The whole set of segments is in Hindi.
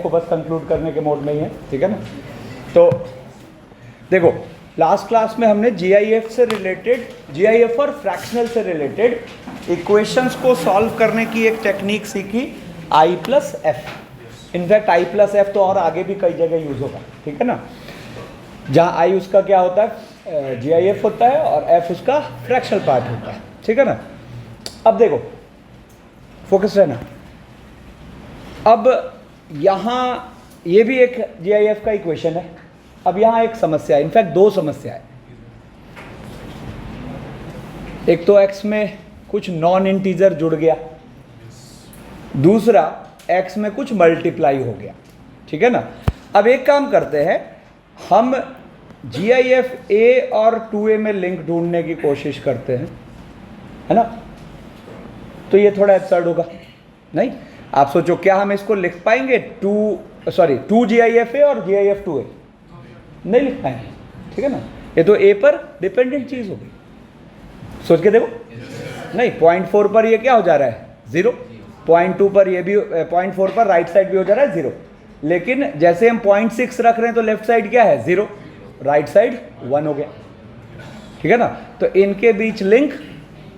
को बस कंक्लूड करने के मोड में ही है, ठीक है ना। तो देखो लास्ट क्लास में हमने जीआईएफ से रिलेटेड, जीआईएफ और फ्रैक्शनल से रिलेटेड इक्वेशंस को सॉल्व करने की एक टेक्निक सीखी, I plus F. In fact I plus F तो और आगे भी कई जगह यूज होगा, ठीक है ना। जहाँ आई उसका क्या होता है, जीआईएफ होता है, और एफ उसका फ्रैक्शनल पार्ट होता है, ठीक है ना। अब देखो फोकस रहना। अब यहाँ ये भी एक जीआईएफ का इक्वेशन है। अब यहाँ एक समस्या है, इनफैक्ट दो समस्या है। एक तो x में कुछ नॉन इंटीजर जुड़ गया, दूसरा x में कुछ मल्टीप्लाई हो गया, ठीक है ना। अब एक काम करते हैं, हम जीआईएफ a और 2a में लिंक ढूंढने की कोशिश करते हैं, है ना। तो ये थोड़ा एब्सर्ड होगा, नहीं? आप सोचो क्या हम इसको लिख पाएंगे टू जीआईएफ ए और जीआईएफ 2a? नहीं लिख पाएंगे, ठीक है ना। ये तो a पर डिपेंडेंट चीज हो गई। सोच के देखो, नहीं 0.4 पर ये क्या हो जा रहा है, 0। 0.2 पर ये भी, 0.4 पर राइट साइड भी हो जा रहा है 0। लेकिन जैसे हम 0.6 रख रहे हैं तो लेफ्ट साइड क्या है, 0, राइट साइड 1 हो गया, ठीक है ना। तो इनके बीच लिंक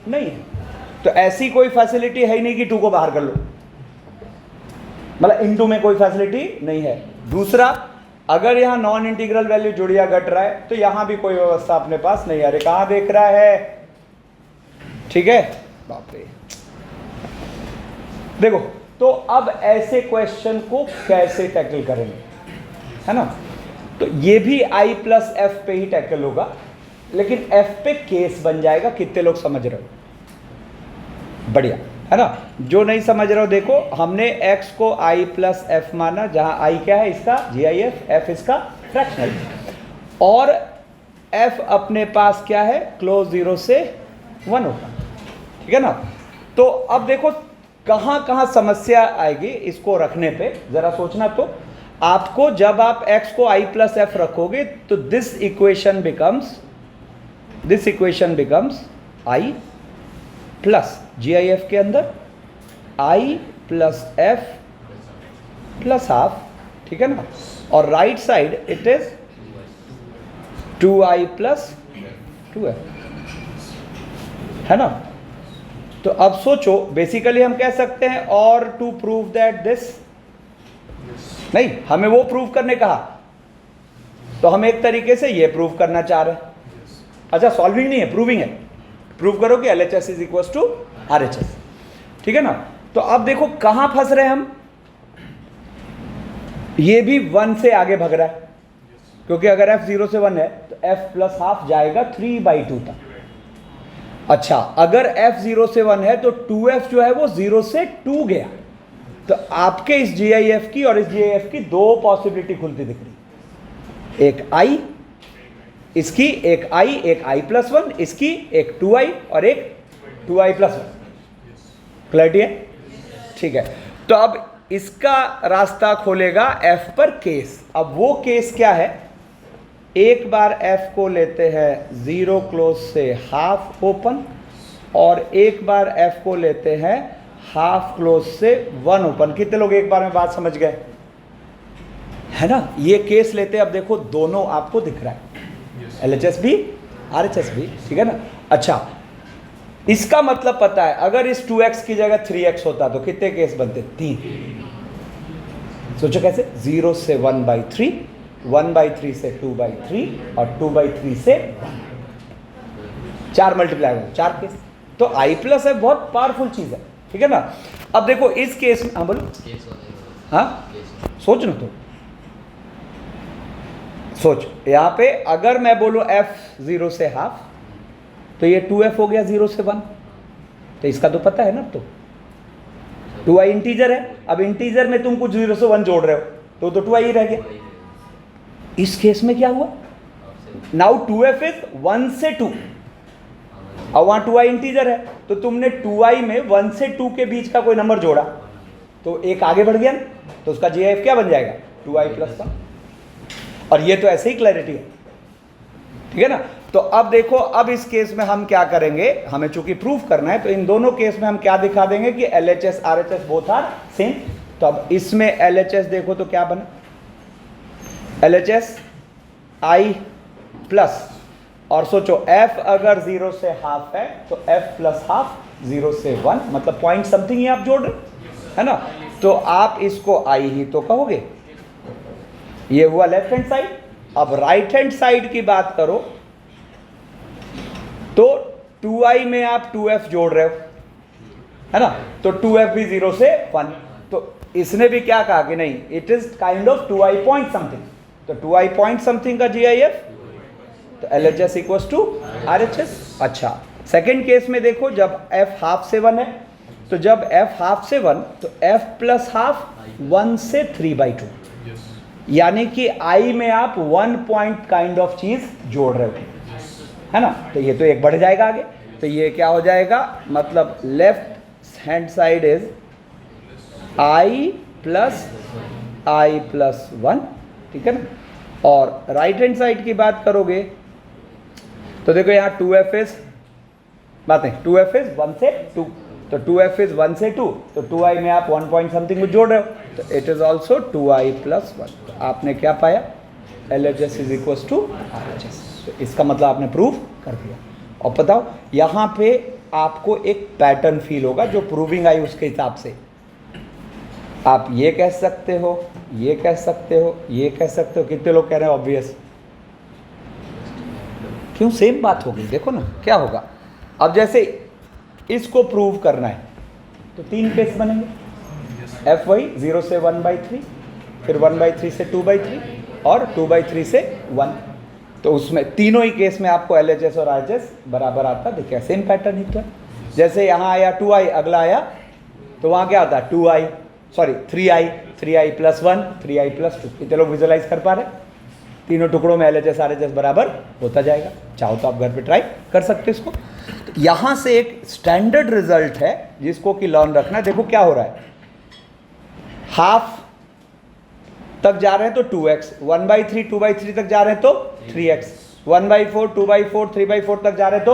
नहीं है। तो ऐसी कोई फैसिलिटी है ही नहीं कि 2 को बाहर कर लो, मतलब इन 2 में कोई फैसिलिटी नहीं है। दूसरा, अगर यहां नॉन इंटीग्रल वैल्यू जुड़ या घट रहा है तो यहां भी कोई व्यवस्था अपने पास नहीं है। अरे कहां देख रहा है, ठीक है, बाप रे। देखो तो अब ऐसे क्वेश्चन को कैसे टैकल करेंगे, है ना। तो ये भी आई प्लस एफ पे ही टैकल होगा, लेकिन एफ पे केस बन जाएगा। कितने लोग समझ रहे हो? बढ़िया, है ना। जो नहीं समझ रहे हो देखो, हमने x को i प्लस एफ माना, जहां i क्या है इसका जीआईएफ, f इसका फ्रैक्शनल, और f अपने पास क्या है, क्लोज 0 से 1 होगा, ठीक है ना। तो अब देखो कहां कहां समस्या आएगी इसको रखने पे, जरा सोचना। तो आपको जब आप x को i प्लस एफ रखोगे तो this equation becomes i plus GIF के अंदर i plus F plus half, ठीक है ना। और right side it is 2i plus 2f, है ना। तो अब सोचो, बेसिकली हम कह सकते हैं और टू प्रूव दैट दिस, नहीं हमें वो प्रूव करने कहा, तो हम एक तरीके से ये प्रूव करना चाह रहे हैं। अच्छा, सॉल्विंग नहीं है, प्रूविंग है। प्रूव करो कि LHS is equal to RHS, ठीक है ना। तो अब देखो कहां फंस रहे हैं हम। ये भी 1 से आगे भग रहा है, क्योंकि अगर f 0 से 1 है तो f प्लस हाफ जाएगा 3/2 तक। अच्छा, अगर f 0 से 1 है तो 2f जो है वो 0 से 2 गया। तो आपके इस GIF की और इस GIF की दो पॉसिबिलिटी खुलती दिख रही, एक i इसकी, एक i प्लस 1 इसकी, एक 2i और एक 2i प्लस 1। क्लैरिटी है, ठीक है। तो अब इसका रास्ता खोलेगा f पर केस। अब वो केस क्या है, एक बार f को लेते हैं 0 क्लोज से हाफ ओपन, और एक बार f को लेते हैं हाफ क्लोज से 1 ओपन। कितने लोग एक बार में बात समझ गए, है ना। ये केस लेते हैं। अब देखो दोनों आपको दिख रहा है, LHS भी RHS भी, ठीक है ना। अच्छा, इसका मतलब पता है, अगर इस 2x की जगह 3x होता तो कितने केस बनते, 3। सोचो कैसे, 0 से 1/3, 1/3 से 2/3 और 2/3 से 4 मल्टीप्लाई हो 4 केस। तो i प्लस है बहुत पावरफुल चीज है, ठीक है ना। अब देखो इस केस में, हाँ बोलो, हाँ सोच ना, तो सोच यहां पे अगर मैं बोलूं f 0 से हाफ, तो ये 2f हो गया 0 से 1। तो इसका तो पता है ना। तो 2i इंटीजर है, अब इंटीजर में तुम कुछ 0 से 1 जोड़ रहे हो तो 2i ही रह गया। इस केस में क्या हुआ, नाउ 2f इज 1 से 2, अब वहां 2i इंटीजर है तो तुमने 2i में 1 से 2 के बीच का कोई नंबर जोड़ा तो एक आगे बढ़ गया ना, तो उसका GIF क्या बन जाएगा, 2i प्लस 1। और ये तो ऐसे ही क्लैरिटी है, ठीक है ना। तो अब देखो, अब इस केस में हम क्या करेंगे, हमें चूंकि प्रूफ करना है, तो इन दोनों केस में हम क्या दिखा देंगे कि LHS RHS both are same, तो अब इसमें LHS देखो तो क्या बना, LHS I प्लस, और सोचो f अगर 0 से हाफ है तो f प्लस हाफ 0 से 1, मतलब पॉइंट समथिंग ही आप जोड़ रहे है ना, तो आप इसको I ही तो कहोगे। ये हुआ लेफ्ट हैंड साइड। अब राइट हैंड साइड की बात करो तो 2i में आप 2f जोड़ रहे हो है ना, तो 2f भी 0 से 1, तो इसने भी क्या कहा कि नहीं it is kind of 2i point something, तो 2i पॉइंट समथिंग का GIF, तो LHS इक्वल्स टू RHS। अच्छा, सेकेंड केस में देखो जब f हाफ से 1 है, तो जब f हाफ से 1 तो f प्लस हाफ 1 से 3/2, यानी कि I में आप 1 पॉइंट काइंड ऑफ चीज जोड़ रहे हो है ना, तो ये तो एक बढ़ जाएगा आगे, तो ये क्या हो जाएगा, मतलब left hand side is I plus I plus 1, ठीक है ना, और राइट हैंड साइड की बात करोगे तो देखो यहाँ 2f इज बात नहीं, 2f इज 1 से 2, तो 2f इज 1 से 2, तो 2i में आप 1 पॉइंट समथिंग में जोड़ रहे हो, तो it is also 2i plus 1, तो आपने क्या पाया, LHS is equal to RHS, तो इसका मतलब आपने प्रूव कर दिया। और बताओ यहाँ पे आपको एक पैटर्न फील होगा जो प्रूविंग आई उसके हिसाब से, आप ये कह सकते हो, ये कह सकते हो, ये कह सकते हो, कितने लोग कह रहे हैं ऑब्वियस, क्यों सेम बात होगी, देखो ना क्या होगा। अब जैसे इसको प्रूव करना है तो 3 केस बनेंगे, f वही 0 से 1/3, फिर 1/3 से 2/3 और 2/3 से 1, तो उसमें तीनों ही केस में आपको LHS और RHS बराबर आता है। देखिए सेम पैटर्न ही तो है, जैसे यहाँ आया 2i, अगला आया तो वहाँ क्या आता है 3i प्लस 1, 3i प्लस 2, कितने लोग विजुअलाइज कर पा रहे, तीनों टुकड़ों में LHS RHS बराबर होता जाएगा। चाहो तो आप घर पे ट्राई कर सकते हो इसको। तो यहाँ से एक स्टैंडर्ड रिजल्ट है जिसको कि लर्न रखना है। देखो क्या हो रहा है, हाफ तक जा रहे हैं तो 2x, 1/3 2/3 तक जा रहे हैं तो 3x, 1/4 2/4 3/4 तक जा रहे हैं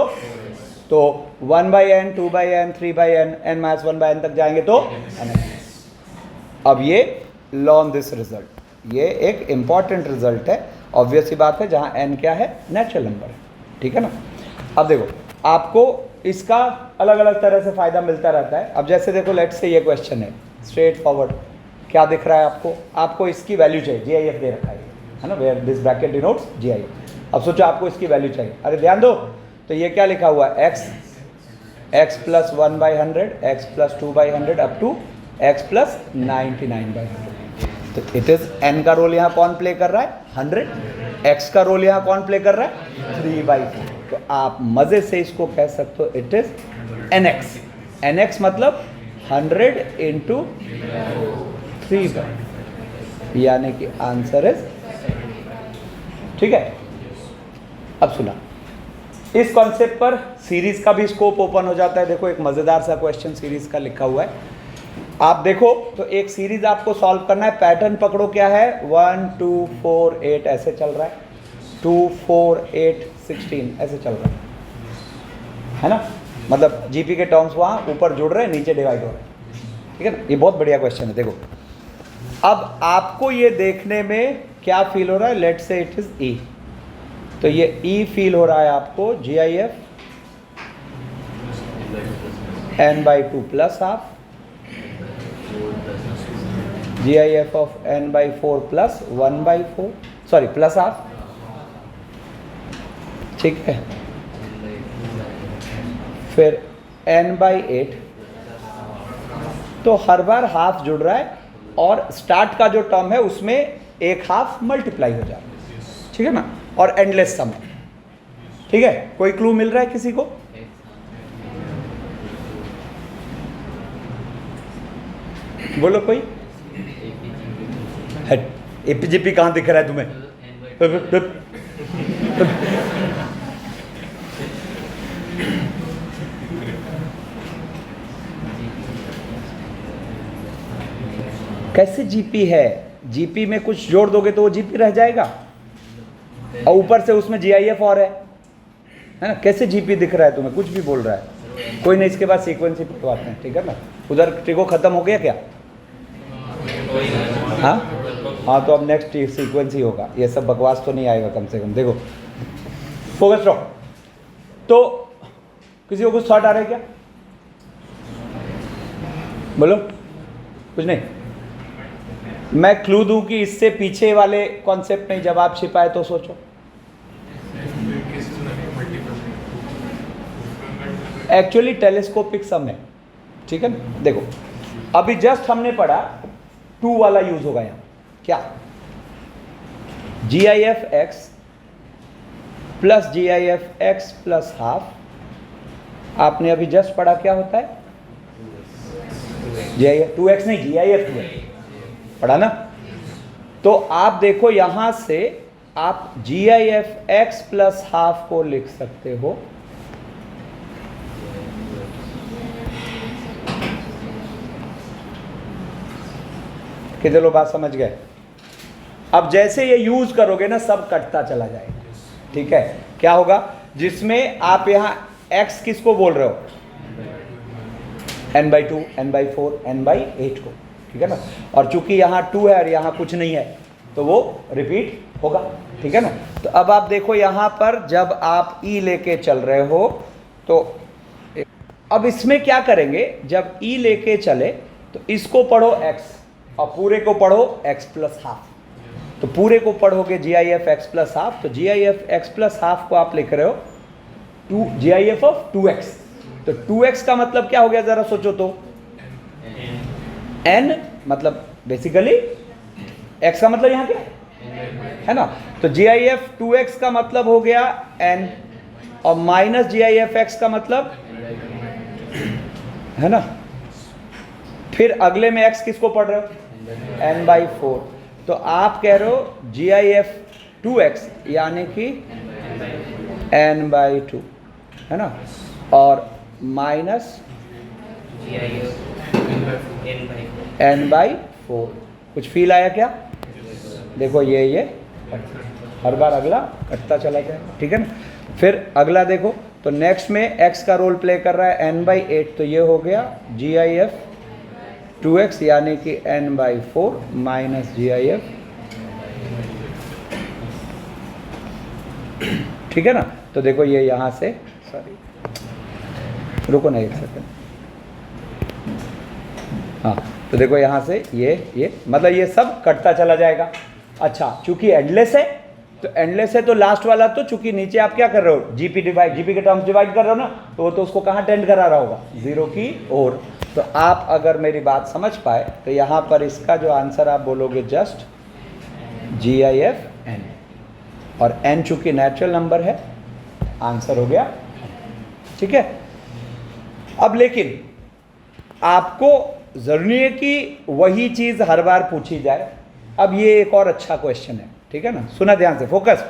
तो 1/n 2/n 3/n n - 1/n तक जाएंगे तो n। अब ये लर्न दिस रिजल्ट, ये एक इंपॉर्टेंट रिजल्ट है, ऑब्वियस सी बात है, जहाँ n क्या है, नेचुरल नंबर है, ठीक है ना। अब देखो आपको इसका अलग अलग तरह से फ़ायदा मिलता रहता है। अब जैसे देखो लेट्स से ये क्वेश्चन है स्ट्रेट फॉरवर्ड, क्या दिख रहा है आपको, आपको इसकी वैल्यू चाहिए, GIF दे रखा है ना, where this bracket denotes GIF। अब सोचो आपको इसकी वैल्यू चाहिए, अरे ध्यान दो, तो ये क्या लिखा हुआ है, x plus 1/100, x plus 2/100 up to x plus 99/100, तो इट इज n का रोल यहाँ कौन प्ले कर रहा है, 100, x का रोल यहाँ कौन प्ले कर रहा है, 3/4, तो आप मज़े से इसको कह सकते हो इट इज nx, nx मतलब 100 इंटू 3, यानी कि आंसर इज, ठीक है। अब सुना, इस कॉन्सेप्ट पर सीरीज का भी स्कोप ओपन हो जाता है। देखो एक मज़ेदार सा क्वेश्चन सीरीज का लिखा हुआ है, आप देखो तो एक सीरीज आपको सॉल्व करना है, पैटर्न पकड़ो क्या है, 1 2 4 8 ऐसे चल रहा है, 2 4 8 16 ऐसे चल रहा है ना, मतलब जीपी के टर्म्स वहाँ ऊपर जुड़ रहे हैं, नीचे डिवाइड हो रहे हैं, ठीक है ना। ये बहुत बढ़िया क्वेश्चन है। देखो अब आपको ये देखने में क्या फील हो रहा है, let's say it is E, तो ये E फील हो रहा है आपको, GIF n/2 plus half, GIF of n/4 plus 1/4, sorry plus half, ठीक है, फिर n/8, तो हर बार हाफ जुड़ रहा है और स्टार्ट का जो टर्म है उसमें एक हाफ मल्टीप्लाई हो जा रहा है, ठीक है ना, और एंडलेस सम, ठीक है। कोई क्लू मिल रहा है किसी को, बोलो कोई, एपीजीपी कहाँ दिख रहा है तुम्हें, कैसे जीपी है, जीपी में कुछ जोड़ दोगे तो वो जीपी रह जाएगा, और ऊपर से उसमें GIF और है ना, कैसे जीपी दिख रहा है तुम्हें, कुछ भी बोल रहा है, कोई नहीं, इसके बाद सीक्वेंस ही पढ़वाते हैं, ठीक है ना। उधर ट्रिको खत्म हो गया क्या, हाँ हाँ, तो अब नेक्स्ट सीक्वेंस ही होगा, ये सब बकवास तो नहीं आएगा कम से कम। देखो फोकस रहो। तो किसी को कुछ थॉट आ रहा है क्या? बोलो। कुछ नहीं? मैं क्लू दूं कि इससे पीछे वाले कॉन्सेप्ट में जवाब छिपा है, तो सोचो। एक्चुअली टेलीस्कोपिक सम है, ठीक है ना। देखो अभी जस्ट हमने पढ़ा 2 वाला यूज होगा यहां। क्या? G I F X plus G I F X plus half. आपने अभी जस्ट पढ़ा क्या होता है? जी आई एफ 2x नहीं, जी आई एफ पढ़ा ना। तो आप देखो यहां से आप G I F X plus half को लिख सकते हो कितने लोग बात समझ गए? अब जैसे ये यूज करोगे ना, सब कटता चला जाएगा, ठीक है। क्या होगा? जिसमें आप यहां x किसको बोल रहे हो? n/2, n/4, n/8 को, ठीक है ना। और चूंकि यहां 2 है और यहां कुछ नहीं है, तो वो रिपीट होगा, ठीक है ना। तो अब आप देखो यहां पर जब आप e लेके चल रहे हो, तो अब इसमें क्या करेंगे? जब e लेके चले तो इसको पढ़ो x और पूरे को पढ़ो x प्लस हाफ। तो पूरे को पढ़ोगे G I F X plus half, तो G I F X plus half को आप लिख रहे हो जी आई एफ ऑफ 2x। तो 2x का मतलब क्या हो गया, जरा सोचो तो। n मतलब बेसिकली x का मतलब यहां क्या है ना। तो जी आई एफ 2x का मतलब हो गया n, और minus G I F x का मतलब है ना। फिर अगले में x किसको पढ़ रहे हो? n/4। तो आप कह रहे हो जी आई एफ 2x यानी कि n/2, है ना, और माइनस n/4। कुछ फील आया क्या? देखो ये हर बार अगला कटता चला जाएगा, ठीक है ना। फिर अगला देखो, तो नेक्स्ट में x का रोल प्ले कर रहा है n/8, तो ये हो गया जी आई एफ 2x यानी कि n/4 minus G I F, ठीक है ना। तो देखो ये यहां से, सॉरी रुको ना एक सेकंड, हाँ, तो देखो यहां से ये मतलब ये सब कटता चला जाएगा। अच्छा, चूंकि एंडलेस है, तो एंडलेस है तो लास्ट वाला, तो चूंकि नीचे आप क्या कर रहे हो? जीपी के टर्म्स डिवाइड कर रहे हो ना, तो वो तो उसको कहाँ टेंड करा रहा होगा? 0 की ओर। तो आप अगर मेरी बात समझ पाए तो यहाँ पर इसका जो आंसर आप बोलोगे just G I F n, और एन चूंकि नेचुरल नंबर है, आंसर हो गया, ठीक है। अब लेकिन आपको जरूरी है कि वही चीज हर बार पूछी जाए। अब ये एक और अच्छा क्वेश्चन है, ठीक है ना, सुना ध्यान से, फोकस।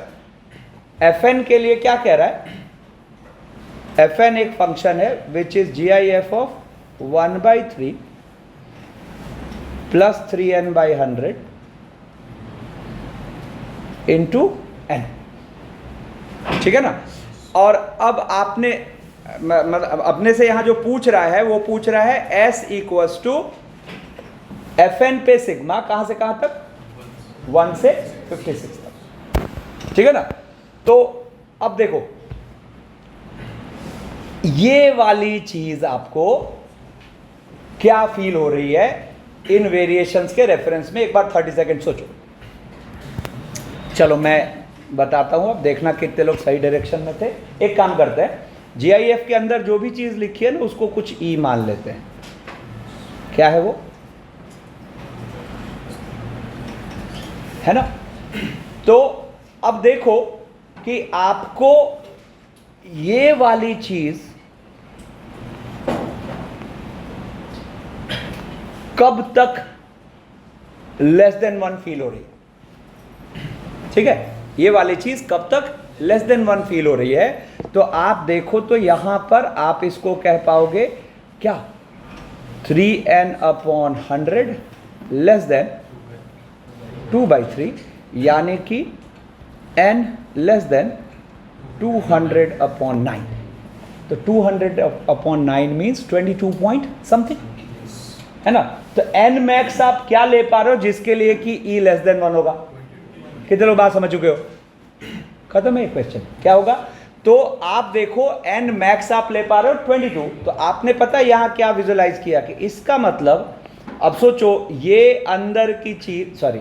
एफ एन के लिए क्या कह रहा है? एफ एन एक फंक्शन है which is G I F of 1/3 plus 3n/100 into n, ठीक है ना। और अब आपने मतलब अपने से यहां जो पूछ रहा है, वो पूछ रहा है s equals to f n पे सिग्मा कहां से कहां तक? 1 से 56 तक, ठीक है ना। तो अब देखो ये वाली चीज आपको क्या फील हो रही है इन वेरिएशंस के रेफरेंस में? एक बार 30 सेकंड सोचो। चलो मैं बताता हूं, अब देखना कितने लोग सही डायरेक्शन में थे। एक काम करते हैं, जीआईएफ के अंदर जो भी चीज लिखी है ना, उसको कुछ ई मान लेते हैं। क्या है वो? है ना। तो अब देखो कि आपको ये वाली चीज कब तक लेस देन 1 फील हो रही है, ठीक है। ये वाली चीज कब तक लेस देन 1 फील हो रही है? तो आप देखो तो यहां पर आप इसको कह पाओगे क्या? 3n/100 लेस देन 2/3, यानी कि n लेस देन 200/9। तो 200/9 मीन्स 22 पॉइंट समथिंग, है ना। तो एन मैक्स आप क्या ले पा रहे हो जिसके लिए कि ई लेस देन 1 होगा? कितने लोग बात समझ चुके हो? खत्म है क्वेश्चन। क्या होगा? तो आप देखो एन मैक्स आप ले पा रहे हो 22, तो आपने पता यहां क्या विजुलाइज किया कि इसका मतलब, अब सोचो ये अंदर की चीज, सॉरी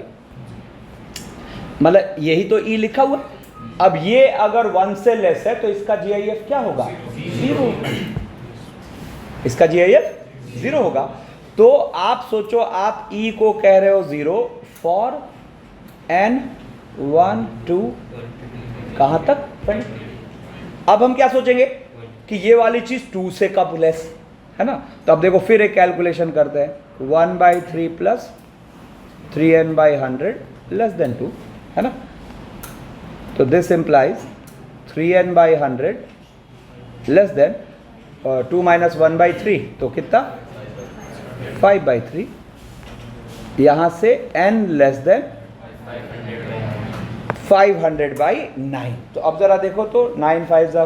मतलब यही तो ई लिखा हुआ, अब ये अगर 1 से लेस है तो इसका जीआईएफ क्या होगा? 0। इसका जीआईएफ 0 होगा। तो आप सोचो आप ई को कह रहे हो 0 फॉर एन 1 2 कहां तक? 20। अब हम क्या सोचेंगे कि ये वाली चीज 2 से कब लेस है ना। तो अब देखो फिर एक कैलकुलेशन करते हैं, 1/3 प्लस 3n/100 लेस देन 2 है ना। तो this implies 3n/100 less than 2 minus 1/3, तो कितना? 5/3। यहां से n लेस देन 500/9। तो अब जरा देखो तो 9 5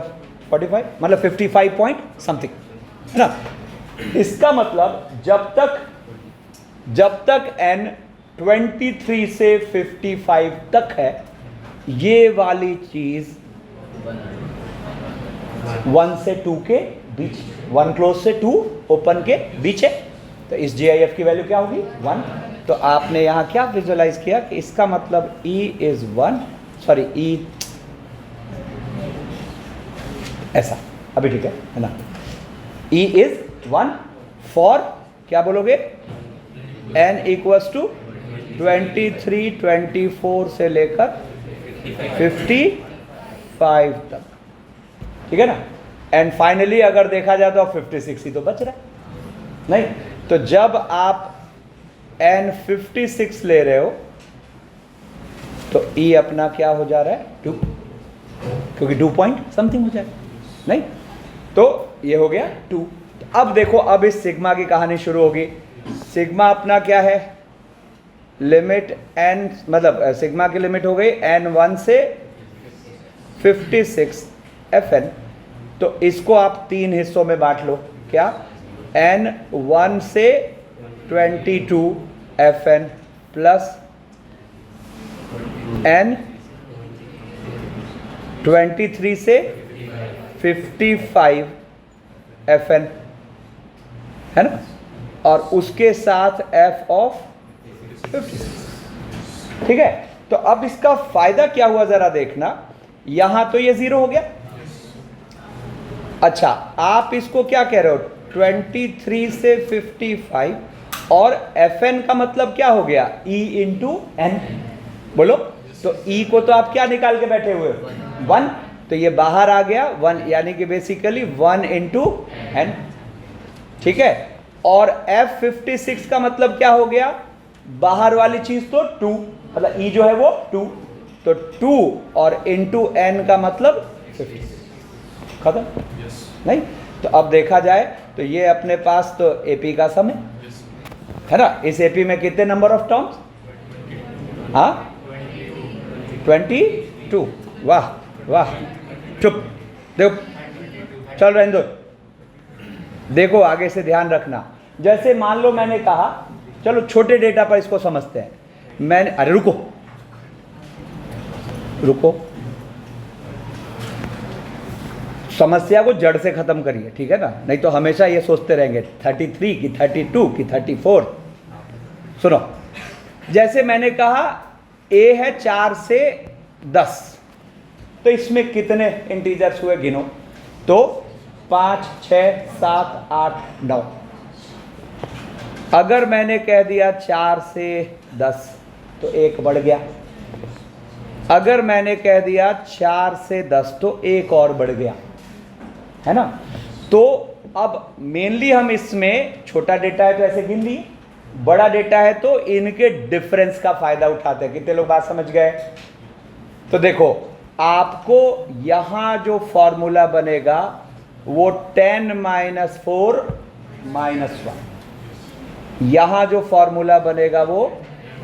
45, मतलब 55 पॉइंट समथिंग है ना। इसका मतलब जब तक n 23 से 55 तक है, ये वाली चीज 1 से 2 के बीच, 1 क्लोज से 2 ओपन के बीच है। तो इस जीआईएफ की वैल्यू क्या होगी? 1। तो आपने यहां क्या विजुलाइज किया कि इसका मतलब E इज 1, सॉरी E ऐसा, अभी ठीक है ना। E इज 1 फॉर क्या बोलोगे? n इक्वल्स टू 23 24 से लेकर 55 तक, ठीक है ना। एंड फाइनली अगर देखा जाए तो 56 ही तो बच रहा है नहीं। तो जब आप n 56 ले रहे हो तो E अपना क्या हो जा रहा है? 2, क्योंकि 2 पॉइंट समथिंग हो जाए नहीं। तो ये हो गया 2। अब देखो अब इस सिग्मा की कहानी शुरू होगी। सिग्मा अपना क्या है? लिमिट n, मतलब सिग्मा की लिमिट हो गई n1 से 56 fn। तो इसको आप 3 हिस्सों में बांट लो। क्या? n1 से 22 fn प्लस n 23 से 55 fn है ना, और उसके साथ f ऑफ 56, ठीक है। तो अब इसका फायदा क्या हुआ जरा देखना, यहां तो ये 0 हो गया। अच्छा आप इसको क्या कह रहे हो? 23 से 55, और fn का मतलब क्या हो गया? e इंटू n, बोलो। तो e को तो आप क्या निकाल के बैठे हुए? 1, तो ये बाहर आ गया 1, यानी कि बेसिकली 1 इंटू n, ठीक है। और f56 का मतलब क्या हो गया? बाहर वाली चीज तो 2, मतलब e जो है वो 2, तो 2 और इंटू n का मतलब 56, खत्म नहीं। तो अब देखा जाए तो ये अपने पास तो एपी का सम है ना। इस एपी में कितने नंबर ऑफ टर्म्स? हाँ 22। वाह वाह, चुप, देखो चल रहे दो। देखो आगे से ध्यान रखना। जैसे मान लो मैंने कहा, चलो छोटे डेटा पर इसको समझते हैं। मैंने, अरे रुको रुको, समस्या को जड़ से खत्म करिए, ठीक है ना, नहीं तो हमेशा ये सोचते रहेंगे 33 की 32 की 34। सुनो, जैसे मैंने कहा a है 4 से 10, तो इसमें कितने इंटीजर्स हुए गिनो। तो 5 6 7 8 9। अगर मैंने कह दिया 4 से 10 तो 1 बढ़ गया। अगर मैंने कह दिया 4 से 10 तो 1 और बढ़ गया, है ना। तो अब मेनली हम इसमें, छोटा डेटा है तो ऐसे गिन लिए, बड़ा डेटा है तो इनके डिफरेंस का फायदा उठाते हैं। कितने लोग बात समझ गए? तो देखो आपको यहां जो फॉर्मूला बनेगा वो 10 - 4 - 1, यहां जो फॉर्मूला बनेगा वो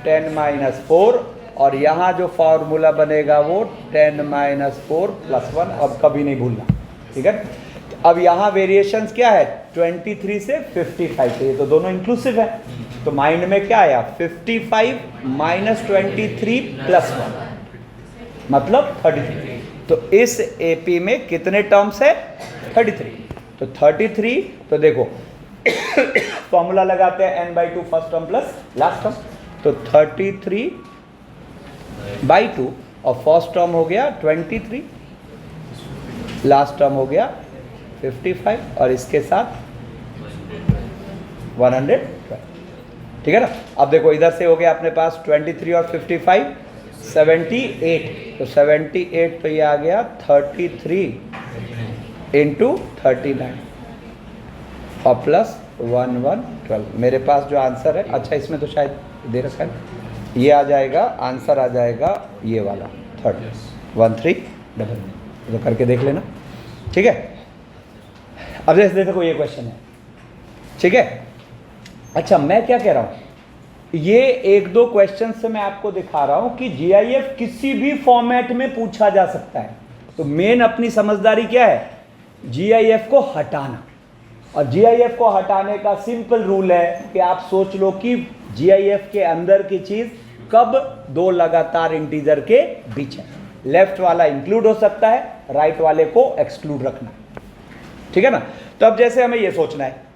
10 - 4, और यहां जो फॉर्मूला बनेगा वो 10 - 4 + 1, और कभी नहीं भूलना, ठीक है। तो अब यहाँ वेरिएशंस क्या है, 23 से 55 है, ये तो दोनों इंक्लूसिव है, तो माइंड में क्या आया, 55 माइनस 23 प्लस 1 मतलब 33। तो इस एपी में कितने टर्म्स है, 33। तो 33, तो देखो फॉर्मूला लगाते हैं n/2 first term plus last term, तो 33/2 और फर्स्ट टर्म हो गया 23, लास्ट टर्म हो गया 55 और इसके साथ 112। ठीक है ना। अब देखो इधर से हो गया अपने पास 23 और 55 78, तो 78 तो ये आ गया 33 इंटू 39 और प्लस 1112। मेरे पास जो आंसर है, अच्छा इसमें तो शायद दे रखा है, ये आ जाएगा, आंसर आ जाएगा ये वाला 1311, तो करके देख लेना। ठीक है, अब जैसे देखो ये क्वेश्चन है, ठीक है। अच्छा मैं क्या कह रहा हूँ, ये एक दो क्वेश्चन से मैं आपको दिखा रहा हूँ कि जीआईएफ किसी भी फॉर्मेट में पूछा जा सकता है। तो मेन अपनी समझदारी क्या है, जीआईएफ को हटाना। और जीआईएफ को हटाने का सिंपल रूल है कि आप सोच लो कि जीआईएफ के अंदर की चीज कब दो लगातार इंटीजर के बीच है, लेफ्ट वाला इंक्लूड हो सकता है, राइट वाले को एक्सक्लूड रखना। ठीक है ना। तो अब जैसे हमें ये सोचना है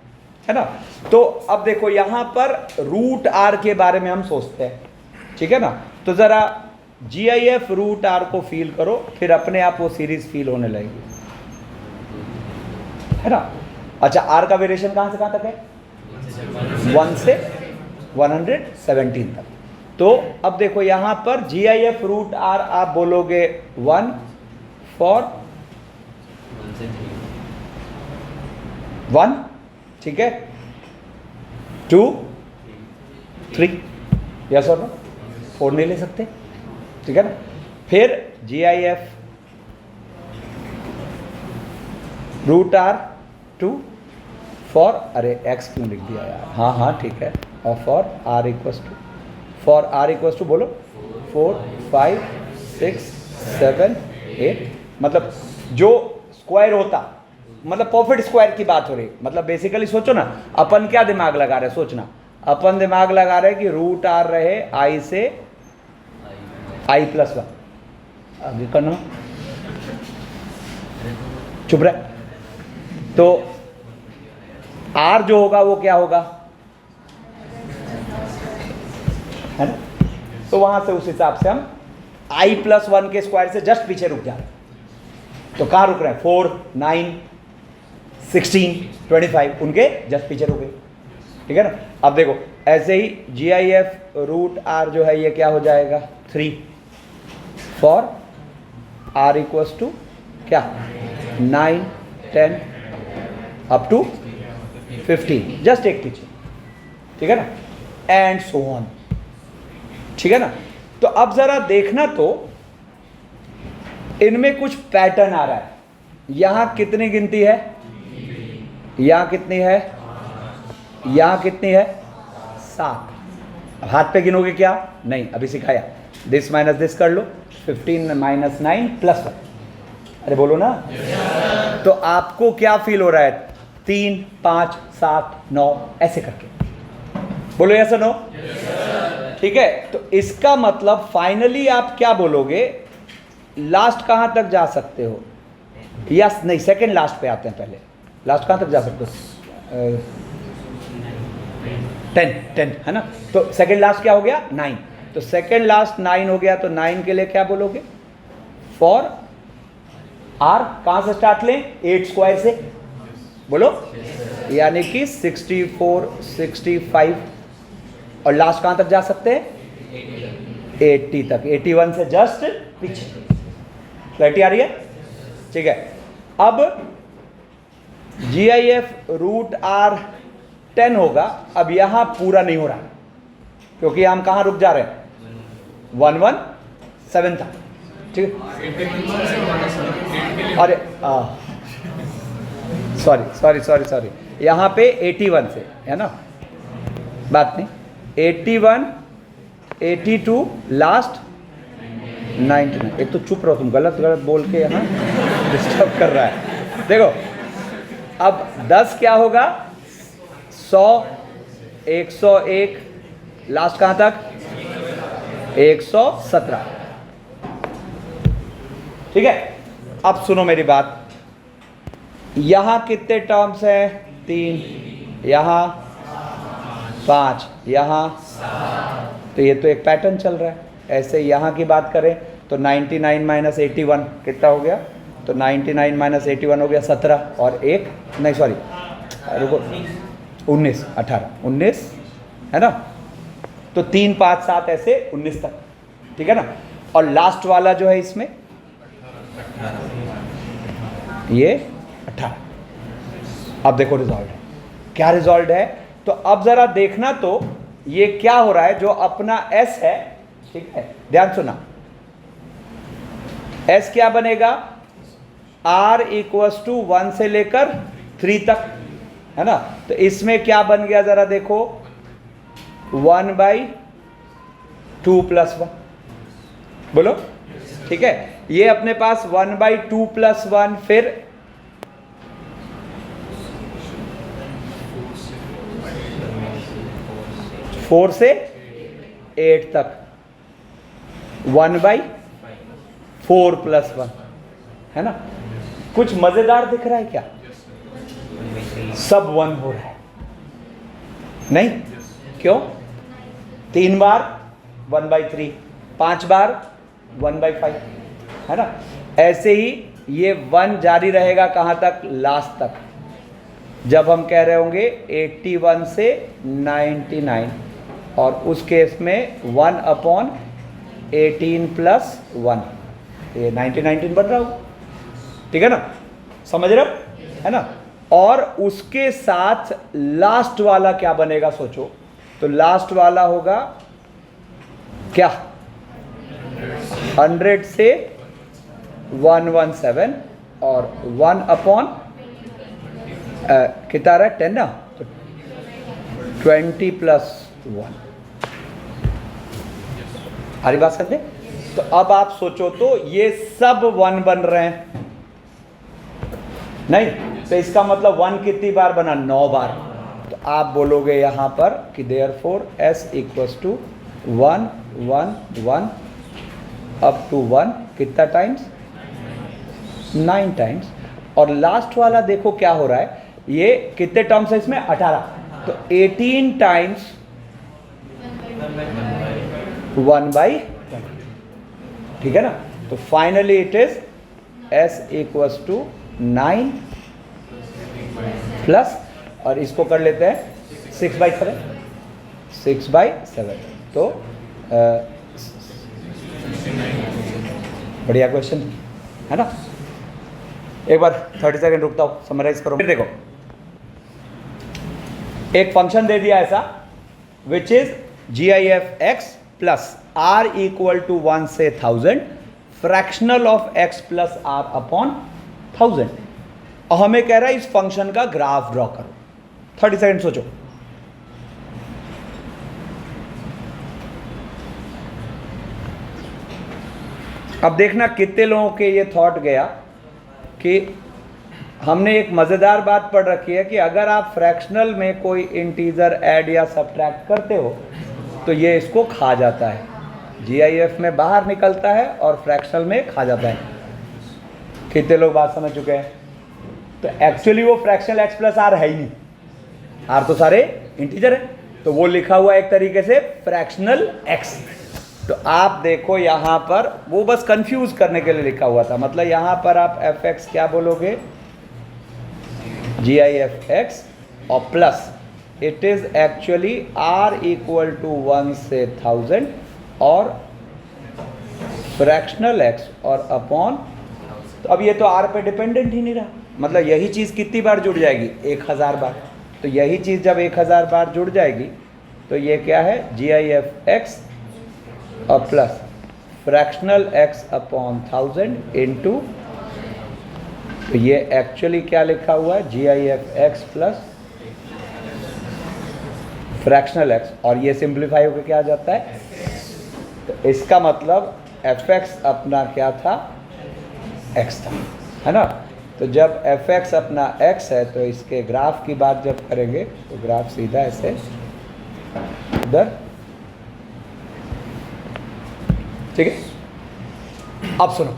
ना, तो अब देखो यहां पर रूट आर के बारे में हम सोचते हैं, ठीक है ना। तो जरा जीआईएफ रूट आर को फील करो, फिर अपने आप वो सीरीज फील होने लगेगी, है ना। अच्छा आर का वेरिएशन कहां से कहां तक है, 1 से 117 तक। तो अब देखो यहां पर जीआईएफ रूट आर आप बोलोगे 1 फॉर 1, ठीक है, 2 3, यस और नो, 4 नहीं ले सकते, ठीक है ना। फिर जीआईएफ रूट आर 2 फॉर, अरे एक्स क्यों लिख दिया यार, हाँ हाँ ठीक है, और फॉर आर इक्वस टू बोलो 4 5 6 7 8, मतलब जो स्क्वायर होता, मतलब परफेक्ट स्क्वायर की बात हो रही। मतलब बेसिकली सोचो ना, अपन क्या दिमाग लगा रहे हैं, सोचना, अपन दिमाग लगा रहे हैं कि रूट आर रहे आई से i+1, आगे करना, चुप रहे। तो आर जो होगा वो क्या होगा, है ना। तो वहां से उस हिसाब से हम i+1 के स्क्वायर से जस्ट पीछे रुक जा रहे हैं। तो कहां रुक रहे हैं, 4 9 16 25, उनके जस्ट पीछे रुके, ठीक है ना। अब देखो ऐसे ही जीआईएफ रूट आर जो है ये क्या हो जाएगा, 3 फॉर आर इक्वल्स टू क्या 9 10 अप टू 15, जस्ट एक पीछे, ठीक है ना, एंड सो ऑन, ठीक है ना। तो अब जरा देखना, तो इनमें कुछ पैटर्न आ रहा है। यहां कितनी गिनती है, यहां कितनी है, यहां कितनी है, 7। अब हाथ पे गिनोगे क्या, नहीं अभी सिखाया, दिस माइनस दिस कर लो, 15 माइनस 9 प्लस 1, अरे बोलो ना। तो आपको क्या फील हो रहा है, 3 5 7 9 ऐसे करके बोलो, यस नो, ठीक है। तो इसका मतलब फाइनली आप क्या बोलोगे, लास्ट कहां तक जा सकते हो, यस नहीं सेकंड लास्ट पे आते हैं, पहले लास्ट कहां तक जा सकते हो, 10 है ना। तो सेकंड लास्ट क्या हो गया, 9, तो सेकंड लास्ट 9 हो गया, तो 9 के लिए क्या बोलोगे, फॉर आर कहां से स्टार्ट लें, 8 स्क्वायर से, बोलो, यानी कि 64 65, और लास्ट कहां तक जा सकते हैं, 80 तक, 81 से जस्ट पीछे। क्लैरिटी आ रही है, ठीक है। अब जीआईएफ रूट आर 10 होगा। अब यहां पूरा नहीं हो रहा क्योंकि हम कहां रुक जा रहे हैं, 117 था, ठीक है। अरे सॉरी यहां पे 81 से है ना, बात नहीं, 81 82 लास्ट 99। एक तो चुप रहो तुम, गलत बोल के यहाँ डिस्टर्ब कर रहा है। देखो अब 10 क्या होगा, 100, 101, लास्ट कहां तक, 117। ठीक है, अब सुनो मेरी बात, यहां कितने टर्म्स हैं, 3, यहां 5, यहां, तो ये तो एक पैटर्न चल रहा है। ऐसे यहां की बात करें तो 99 माइनस 81 कितना हो गया, तो 99 माइनस 81 हो गया 17, और एक नहीं सॉरी रुको 19, 18, 19 है ना, तो 3, 5, 7 ऐसे 19 तक, ठीक है ना। और लास्ट वाला जो है इसमें ये 18। अब देखो रिजॉल्व है, क्या रिजॉल्व है, तो अब जरा देखना तो ये क्या हो रहा है, जो अपना S है, ठीक है, ध्यान सुना, S क्या बनेगा, R इक्वल्स टू 1 से लेकर 3 तक, है ना। तो इसमें क्या बन गया जरा देखो, 1/2 + 1, बोलो, ठीक है। ये अपने पास 1/2 + 1, फिर 4 से 8 तक 1/4 + 1, है ना। कुछ मजेदार दिख रहा है क्या, सब 1 हो रहा है, नहीं क्यों, 3 बार 1/3, 5 बार 1/5, है ना। ऐसे ही ये 1 जारी रहेगा कहां तक, लास्ट तक, जब हम कह रहे होंगे 81 से 99, और उस केस में 1/18 + 1, ये 19 बन रहा हो, ठीक है ना, समझ रहे हो, है ना। और उसके साथ लास्ट वाला क्या बनेगा सोचो, तो लास्ट वाला होगा क्या, 100 से 117, और 1/, कितना रहा है 10 ना, तो 20 + 1, हरी बात करते। तो अब आप सोचो तो ये सब 1 बन रहे हैं, नहीं, तो इसका मतलब 1 कितनी बार बना, 9 बार। तो आप बोलोगे यहां पर कि therefore S equals to 1 1 1 up to 1 कितना टाइम्स, 9 टाइम्स। और लास्ट वाला देखो क्या हो रहा है, ये कितने टर्म्स है इसमें, 18, तो 18 टाइम्स 1/20, ठीक है ना। तो finally it is S equals to 9 plus, और इसको कर लेते हैं 6/7, 6/7, तो बढ़िया क्वेश्चन है ना। एक बार 30 सेकंड रुकता हूं, समराइज करो। फिर देखो, एक फंक्शन दे दिया ऐसा which is GIF(x) plus R equal to 1 से 1000, fractional of x plus R upon 1000, और हमें कह रहा है इस फंक्शन का ग्राफ ड्रॉ करो। 30 सेकंड सोचो। अब देखना कितने लोगों के ये थॉट गया कि हमने एक मज़ेदार बात पढ़ रखी है कि अगर आप फ्रैक्शनल में कोई इंटीजर ऐड या सब्ट्रैक्ट करते हो तो ये इसको खा जाता है, GIF में बाहर निकलता है और फ्रैक्शनल में खा जाता है। कितने लोग बात समझ चुके हैं? तो एक्चुअली वो फ्रैक्शनल x प्लस आर है ही नहीं, आर तो सारे इंटीजर है, तो वो लिखा हुआ एक तरीके से फ्रैक्शनल x। तो आप देखो यहाँ पर वो बस कंफ्यूज करने के लिए लिखा हुआ था, मतलब यहाँ पर आप fx क्या बोलोगे, GIF(x) और plus it is actually r equal to 1 से 1000 और फ्रैक्शनल x और अपॉन, तो अब ये तो r पे डिपेंडेंट ही नहीं रहा, मतलब यही चीज़ कितनी बार जुड़ जाएगी, 1000 बार। तो यही चीज़ जब 1000 बार जुड़ जाएगी तो ये क्या है, GIF(x) और plus fractional x upon 1000 into, तो ये एक्चुअली क्या लिखा हुआ है, GIF(x) प्लस फ्रैक्शनल x, और ये सिंप्लीफाई होकर क्या आ जाता है, तो इसका मतलब fx अपना क्या था, x था, है ना। तो जब एफ एक्स अपना एक्स है तो इसके ग्राफ की बात जब करेंगे तो ग्राफ सीधा ऐसे इधर, ठीक है। अब सुनो,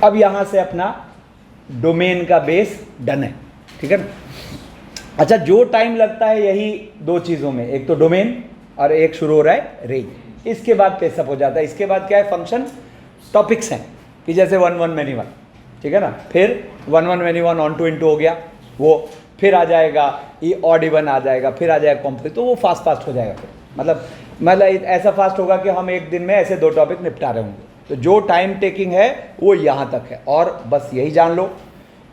अब यहां से अपना डोमेन का बेस डन है, ठीक है ना। अच्छा, जो टाइम लगता है यही दो चीजों में, एक तो डोमेन और एक शुरू हो रहा है रेंज। इसके बाद पेसअप हो जाता है। इसके बाद क्या है, फंक्शन टॉपिक्स हैं कि जैसे 1 1 मैनी 1, ठीक है ना। फिर 1 1 मैनी 1 ऑन टू इनटू हो गया वो, फिर आ जाएगा ये ऑड इवन आ जाएगा, फिर आ जाएगा कॉम्प्लेक्स, तो वो फास्ट हो जाएगा। फिर मतलब ऐसा फास्ट होगा कि हम एक दिन में ऐसे 2 टॉपिक निपटा रहे होंगे। तो जो टाइम टेकिंग है वो यहाँ तक है। और बस यही जान लो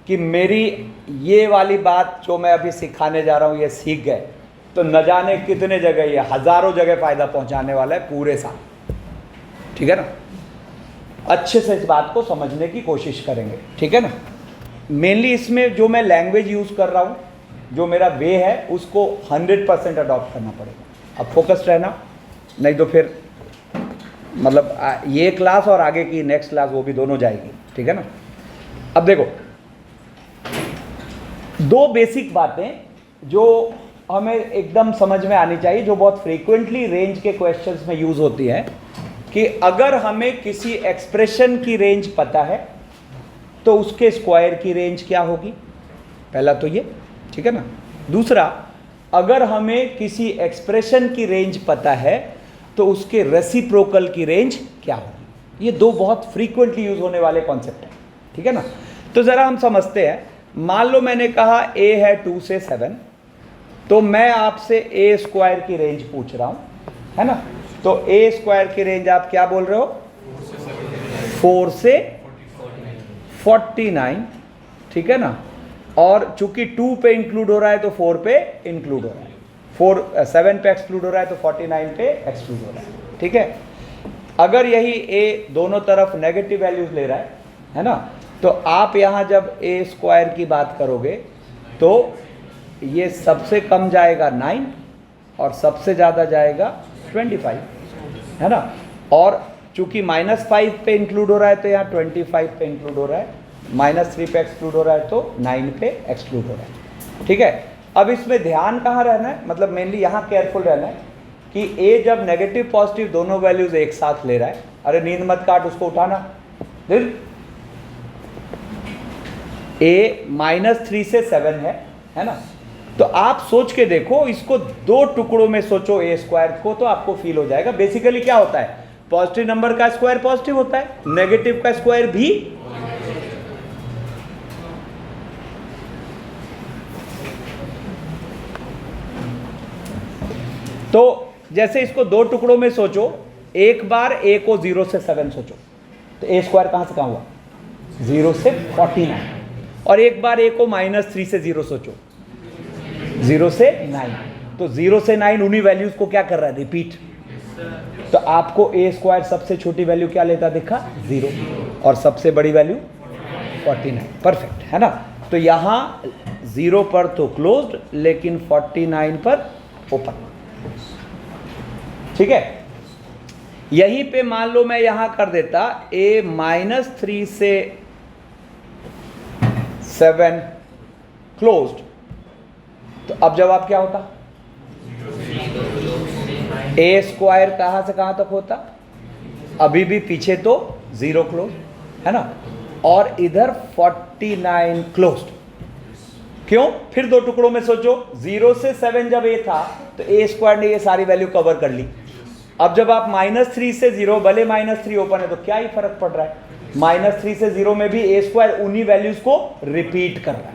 कि मेरी ये वाली बात जो मैं अभी सिखाने जा रहा हूँ, ये सीख गए तो न जाने कितने जगह, ये हज़ारों जगह फ़ायदा पहुँचाने वाला है पूरे साल, ठीक है ना। अच्छे से इस बात को समझने की कोशिश करेंगे, ठीक है ना। मेनली इसमें जो मैं लैंग्वेज यूज़ कर रहा हूँ, जो मेरा वे है, उसको 100% अडॉप्ट करना पड़ेगा। अब फोकस्ड रहना, नहीं तो फिर मतलब ये क्लास और आगे की नेक्स्ट क्लास वो भी दोनों जाएगी, ठीक है ना। अब देखो, 2 बेसिक बातें जो हमें एकदम समझ में आनी चाहिए, जो बहुत फ्रीक्वेंटली रेंज के क्वेश्चंस में यूज़ होती हैं, कि अगर हमें किसी एक्सप्रेशन की रेंज पता है तो उसके स्क्वायर की रेंज क्या होगी, पहला तो ये, ठीक है ना। दूसरा, अगर हमें किसी एक्सप्रेशन की रेंज पता है तो उसके रेसिप्रोकल की रेंज क्या होगी। ये 2 बहुत फ्रीक्वेंटली यूज होने वाले कॉन्सेप्ट हैं, ठीक है ना। तो ज़रा हम समझते हैं। मान लो मैंने कहा a है 2 से 7, तो मैं आपसे a स्क्वायर की रेंज पूछ रहा हूँ, है ना। तो a स्क्वायर की रेंज आप क्या बोल रहे हो, 4 से 49, ठीक है ना। और चूंकि 2 पे इंक्लूड हो रहा है तो 4 पे इंक्लूड हो रहा है, 7 पे एक्सक्लूड हो रहा है तो 49 पे एक्सक्लूड हो रहा है, ठीक है। अगर यही a दोनों तरफ नेगेटिव वैल्यूज ले रहा है ना, तो आप यहाँ जब a स्क्वायर की बात करोगे तो ये सबसे कम जाएगा 9 और सबसे ज़्यादा जाएगा 25, है ना। और चूंकि -5 पे इंक्लूड हो रहा है तो यहाँ 25 पे इंक्लूड हो रहा है, -3 पे एक्सक्लूड हो रहा है तो 9 पे एक्सक्लूड हो रहा है, ठीक है। अब इसमें ध्यान कहाँ रहना है, मतलब मेनली यहाँ केयरफुल रहना है कि a जब नेगेटिव पॉजिटिव दोनों वैल्यूज एक साथ ले रहा है, अरे नींद मत काट, उसको उठाना, फिर a -3 से 7 है ना। तो आप सोच के देखो, इसको 2 टुकड़ों में सोचो a स्क्वायर को, तो आपको फील हो जाएगा। बेसिकली क्या होता है, पॉजिटिव नंबर का स्क्वायर पॉजिटिव होता है, नेगेटिव का स्क्वायर भी तो जैसे इसको 2 टुकड़ों में सोचो, एक बार a को 0 से 7 सोचो, तो a स्क्वायर कहां से कहां हुआ, 0 से 49। और एक बार a को -3 से 0 सोचो, 0 से 9, तो 0 से 9 उन्हीं वैल्यूज को क्या कर रहा है, रिपीट। तो आपको a स्क्वायर सबसे छोटी वैल्यू क्या लेता दिखा, 0, और सबसे बड़ी वैल्यू 49, परफेक्ट, है ना। तो यहां 0 पर तो क्लोज्ड, लेकिन 49 पर ओपन, ठीक है। यहीं पे मान लो मैं यहां कर देता a -3 से 7 क्लोज्ड, तो अब जवाब क्या होता, a स्क्वायर कहां से कहां तक होता, अभी भी पीछे तो 0 क्लोज, है ना, और इधर 49 क्लोज्ड। क्यों, फिर 2 टुकड़ों में सोचो, 0 से 7 जब a था तो a स्क्वायर ने ये सारी वैल्यू कवर कर ली। अब जब आप -3 से 0, भले -3 ओपन है तो क्या ही फर्क पड़ रहा है, -3 से 0 में भी a स्क्वायर उन्हीं वैल्यूज को रिपीट कर रहा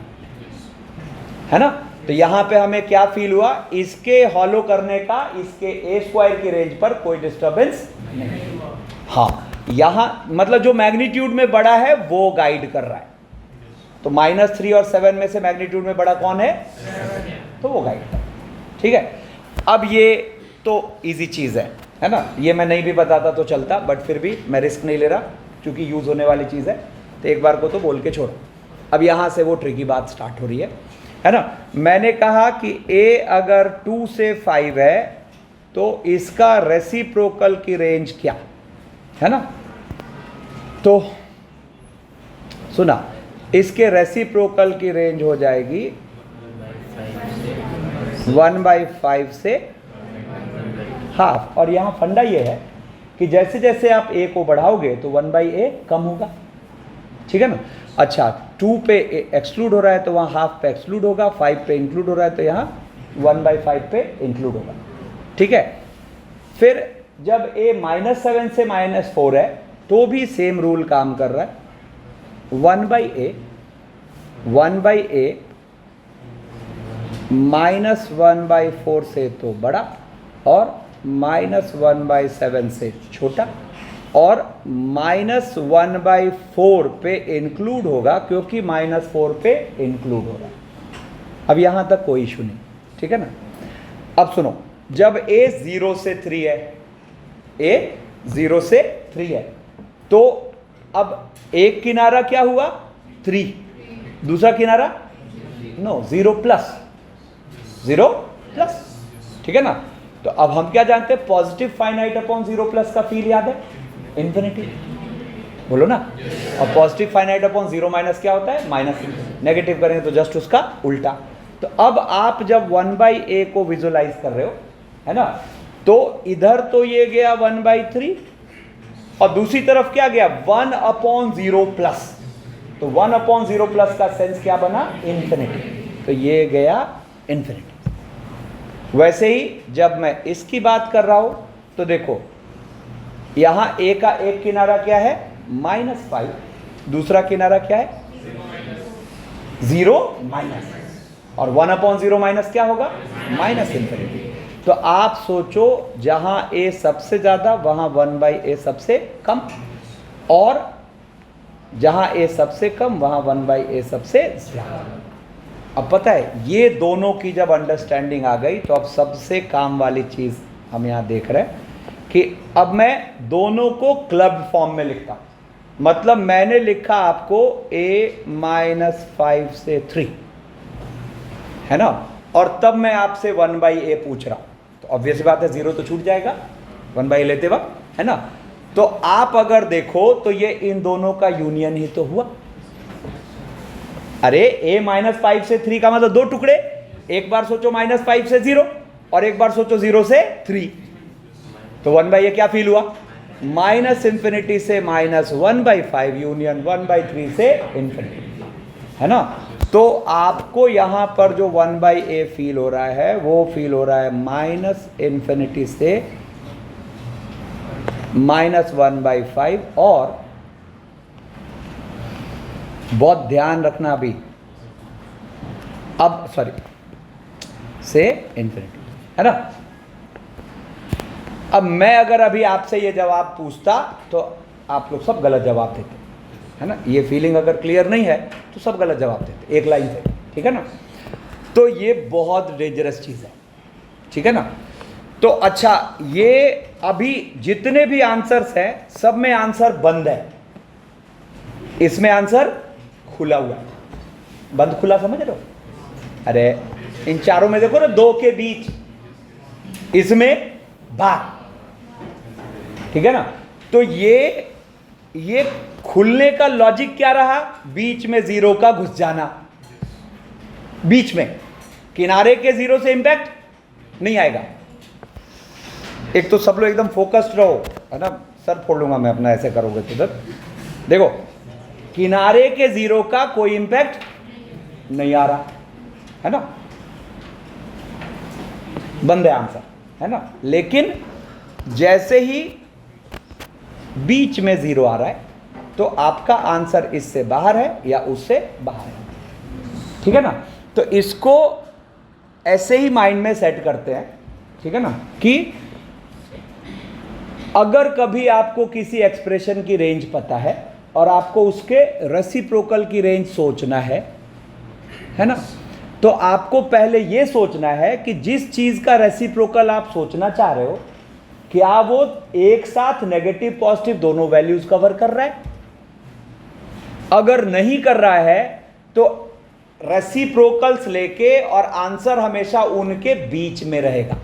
है ना। तो यहां पे हमें क्या फील हुआ, इसके हॉलो करने का इसके a स्क्वायर की रेंज पर कोई डिस्टर्बेंस नहीं। हाँ, यहां मतलब जो मैग्नीट्यूड में बड़ा है वो गाइड कर रहा है, तो -3 और 7 में से मैग्नीट्यूड में बड़ा कौन है, तो वो गाइड कर, ठीक है। अब ये तो इजी चीज़ है ना, ये मैं नहीं भी बताता तो चलता, बट फिर भी मैं रिस्क नहीं ले रहा क्योंकि यूज़ होने वाली चीज़ है, तो एक बार को तो बोल के छोड़ो। अब यहाँ से वो ट्रिकी बात स्टार्ट हो रही है ना। मैंने कहा कि a अगर 2 से 5 है तो इसका रेसिप्रोकल की रेंज क्या है ना। तो सुना, इसके रेसिप्रोकल की रेंज हो जाएगी 1/5 से हाफ। और यहाँ फंडा ये है कि जैसे जैसे आप a को बढ़ाओगे तो 1/a कम होगा, ठीक है ना। अच्छा, 2 पे एक्सक्लूड हो रहा है तो वहाँ हाफ पे एक्सक्लूड होगा, 5 पे इंक्लूड हो रहा है तो यहाँ 1/5 पे इंक्लूड होगा, ठीक है। फिर जब a -7 से -4 है तो भी सेम रूल काम कर रहा है। 1/a -1/4 से तो बड़ा और -1/7 से छोटा और -1/4 पे इंक्लूड होगा क्योंकि -4 पे इंक्लूड हो रहा है। अब यहाँ तक कोई इशू नहीं, ठीक है ना। अब सुनो, जब a 0 से 3 है, a 0 से 3 है तो अब एक किनारा क्या हुआ 3, दूसरा किनारा नो 0 प्लस, ठीक है ना। तो अब हम क्या जानते हैं, पॉजिटिव फाइनाइट अपॉन 0 प्लस का फील याद है, इंफिनिटी, बोलो ना। और पॉजिटिव फाइनाइट अपॉन 0 माइनस क्या होता है, माइनस। नेगेटिव करेंगे तो जस्ट उसका उल्टा। तो अब आप जब 1/a को विजुलाइज कर रहे हो, है ना, तो इधर तो ये गया 1/3 और दूसरी तरफ क्या गया 1/0 प्लस। तो 1/0 प्लस का सेंस क्या बना, इंफिनिटी। तो ये गया इंफिनिटी। वैसे ही जब मैं इसकी बात कर रहा हूं तो देखो यहां a का एक किनारा क्या है -5, दूसरा किनारा क्या है 0 माइनस, और 1/0 माइनस क्या होगा -इंफिनिटी। तो आप सोचो जहां a सबसे ज्यादा वहां 1/a सबसे कम, और जहां a सबसे कम वहां 1/a सबसे ज्यादा। अब पता है ये दोनों की जब अंडरस्टैंडिंग आ गई तो अब सबसे काम वाली चीज हम यहां देख रहे हैं कि अब मैं दोनों को क्लब फॉर्म में लिखता हूं। मतलब मैंने लिखा आपको a -5 से 3, है ना, और तब मैं आपसे 1/a पूछ रहा हूं, तो ऑब्वियस बात है 0 तो छूट जाएगा 1/a लेते वक्त, है ना। तो आप अगर देखो तो ये इन दोनों का यूनियन ही तो हुआ। अरे a -5 से 3 का मतलब दो टुकड़े, एक बार सोचो -5 से 0 और एक बार सोचो 0 से 3, तो 1/a क्या फील हुआ, -इंफिनिटी से -1/5 यूनियन 1/3 से इंफिनिटी, है ना। तो आपको यहां पर जो 1/a फील हो रहा है वो फील हो रहा है -इंफिनिटी से -1/5, और बहुत ध्यान रखना अभी, अब सॉरी से इंफिनिटी, है ना। अब मैं अगर अभी आपसे ये जवाब पूछता तो आप लोग सब गलत जवाब देते, है ना। ये फीलिंग अगर क्लियर नहीं है तो सब गलत जवाब देते एक लाइन से, ठीक है ना। तो ये बहुत डेंजरस चीज़ है, ठीक है ना। तो अच्छा, ये अभी जितने भी आंसर्स हैं सब में आंसर बंद है, इसमें आंसर खुला हुआ है। बंद खुला समझ रहे हो, अरे इन चारों में देखो ना, 2 के बीच, इसमें बाहर, ठीक है ना। तो ये खुलने का लॉजिक क्या रहा, बीच में 0 का घुस जाना, बीच में किनारे के 0 से इंपैक्ट नहीं आएगा। एक तो सब लोग एकदम फोकस्ड रहो, है ना, सर फोड़ लूंगा मैं अपना ऐसे करोगे तो। देखो किनारे के 0 का कोई इंपैक्ट नहीं आ रहा, है ना, बंद है आंसर, है ना। लेकिन जैसे ही बीच में 0 आ रहा है तो आपका आंसर इससे बाहर है या उससे बाहर है, ठीक है ना। तो इसको ऐसे ही माइंड में सेट करते हैं, ठीक है ना, कि अगर कभी आपको किसी एक्सप्रेशन की रेंज पता है और आपको उसके रेसिप्रोकल की रेंज सोचना है ना, तो आपको पहले यह सोचना है कि जिस चीज का रेसिप्रोकल आप सोचना चाह रहे हो क्या वो एक साथ नेगेटिव पॉजिटिव दोनों वैल्यूज कवर कर रहा है। अगर नहीं कर रहा है तो रेसिप्रोकल्स लेके और आंसर हमेशा उनके बीच में रहेगा।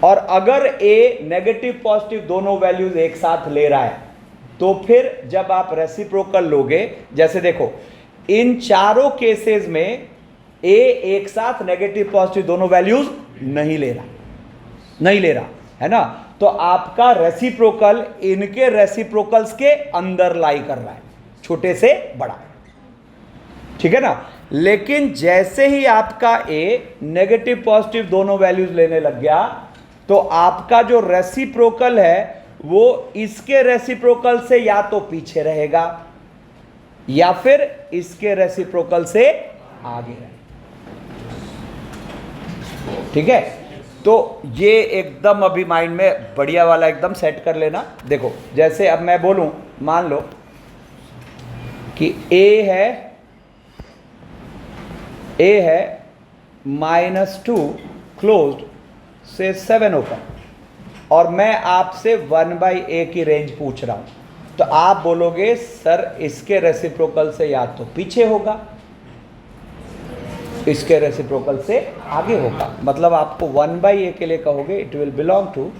और अगर ए नेगेटिव पॉजिटिव दोनों वैल्यूज एक साथ ले रहा है तो फिर जब आप रेसिप्रोकल लोगे, जैसे देखो इन चारों केसेस में ए एक साथ नेगेटिव पॉजिटिव दोनों वैल्यूज नहीं ले रहा है ना। तो आपका रेसिप्रोकल इनके रेसिप्रोकल्स के अंदर लाई कर रहा है, छोटे से बड़ा, ठीक है ना। लेकिन जैसे ही आपका ए नेगेटिव पॉजिटिव दोनों वैल्यूज लेने लग गया तो आपका जो रेसिप्रोकल है वो इसके रेसिप्रोकल से या तो पीछे रहेगा या फिर इसके रेसिप्रोकल से आगे रहेगा, ठीक है। तो ये एकदम अभी माइंड में बढ़िया वाला एकदम सेट कर लेना। देखो जैसे अब मैं बोलूं, मान लो कि ए है -2 क्लोज्ड से 7 ओपन, और मैं आपसे 1/a की रेंज पूछ रहा हूं, तो आप बोलोगे सर इसके रेसिप्रोकल से या तो पीछे होगा, इसके रेसिप्रोकल से आगे होगा। मतलब आपको 1/a के लिए कहोगे इट विल बिलोंग टू,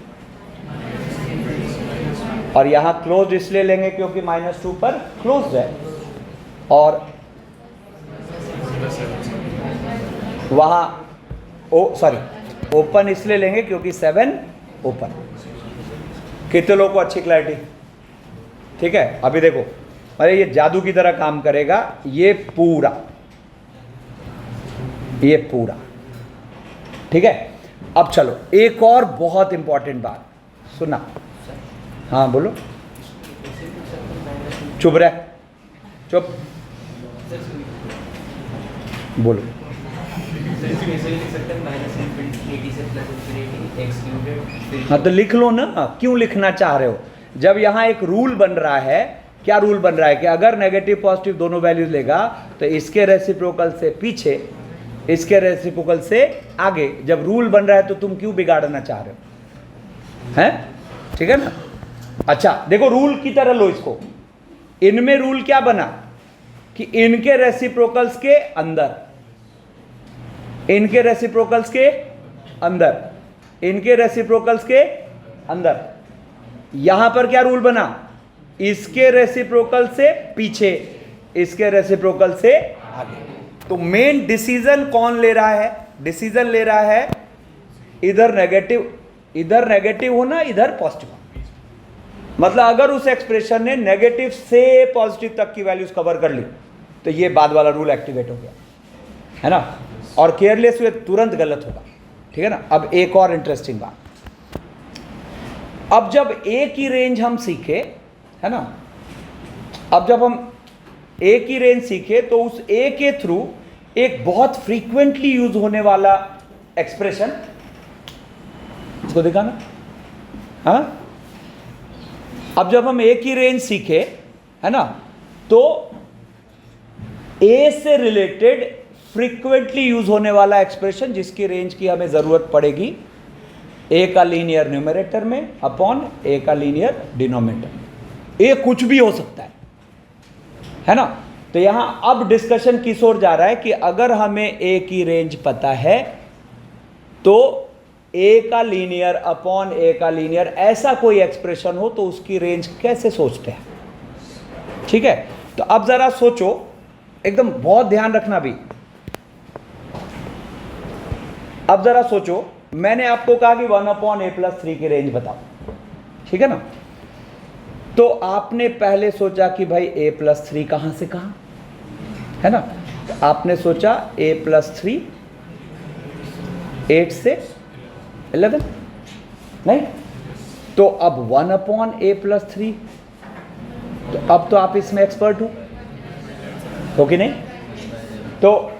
और यहां क्लोज इसलिए लेंगे क्योंकि -2 पर क्लोज है, और वहां ओपन इसलिए लेंगे क्योंकि 7 ओपन। कितने लोगों को अच्छी क्लैरिटी, ठीक है। अभी देखो अरे ये जादू की तरह काम करेगा, ये पूरा, ठीक है। अब चलो एक और बहुत इंपॉर्टेंट बात सुना, हाँ बोलो, चुप रह, चुप बोलो। हाँ तो लिख लो ना, क्यों लिखना चाह रहे हो। जब यहां एक रूल बन रहा है, क्या रूल बन रहा है कि अगर नेगेटिव पॉजिटिव दोनों वैल्यूज लेगा तो इसके रेसिप्रोकल से पीछे, इसके रेसिप्रोकल से आगे। जब रूल बन रहा है तो तुम क्यों बिगाड़ना चाह रहे हो, हैं, ठीक है ना। अच्छा देखो रूल की तरह लो इसको। इनमें रूल क्या बना कि इनके रेसिप्रोकल्स के अंदर, इनके रेसिप्रोकल्स के अंदर, इनके रेसिप्रोकल्स के अंदर। यहां पर क्या रूल बना, इसके रेसिप्रोकल से पीछे, इसके रेसिप्रोकल से आगे। तो मेन डिसीजन कौन ले रहा है, डिसीजन ले रहा है इधर नेगेटिव होना, इधर पॉजिटिव होना। मतलब अगर उस एक्सप्रेशन ने नेगेटिव से पॉजिटिव तक की वैल्यूज कवर कर ली तो ये बाद वाला रूल एक्टिवेट हो गया, है ना। और केयरलेस हुए तुरंत गलत होगा, ठीक है ना। अब एक और इंटरेस्टिंग बात, अब जब ए की रेंज हम सीखे, है ना, अब जब हम ए की रेंज सीखे तो उस ए के थ्रू एक बहुत फ्रीक्वेंटली यूज होने वाला एक्सप्रेशन, इसको दिखाना, हाँ। अब जब हम ए की रेंज सीखे, है ना, तो ए से रिलेटेड फ्रीक्वेंटली यूज होने वाला एक्सप्रेशन जिसकी रेंज की हमें जरूरत पड़ेगी ए का लीनियर न्यूमरेटर में अपॉन ए का लीनियर डिनोमिनेटर। ए कुछ भी हो सकता है ना। तो यहां अब डिस्कशन किस ओर जा रहा है कि अगर हमें ए की रेंज पता है तो ए का लीनियर अपॉन ए का लीनियर ऐसा कोई एक्सप्रेशन हो तो उसकी रेंज कैसे सोचते हैं, ठीक है। तो अब जरा सोचो, एकदम बहुत ध्यान रखना भी। अब जरा सोचो, मैंने आपको कहा कि 1/a+3 की रेंज बताओ, ठीक है ना। तो आपने पहले सोचा कि भाई a+3 कहां से कहां, है ना। तो आपने सोचा a+3 8 से 11, नहीं। तो अब 1/a+3, तो अब तो आप इसमें एक्सपर्ट हो कि नहीं। तो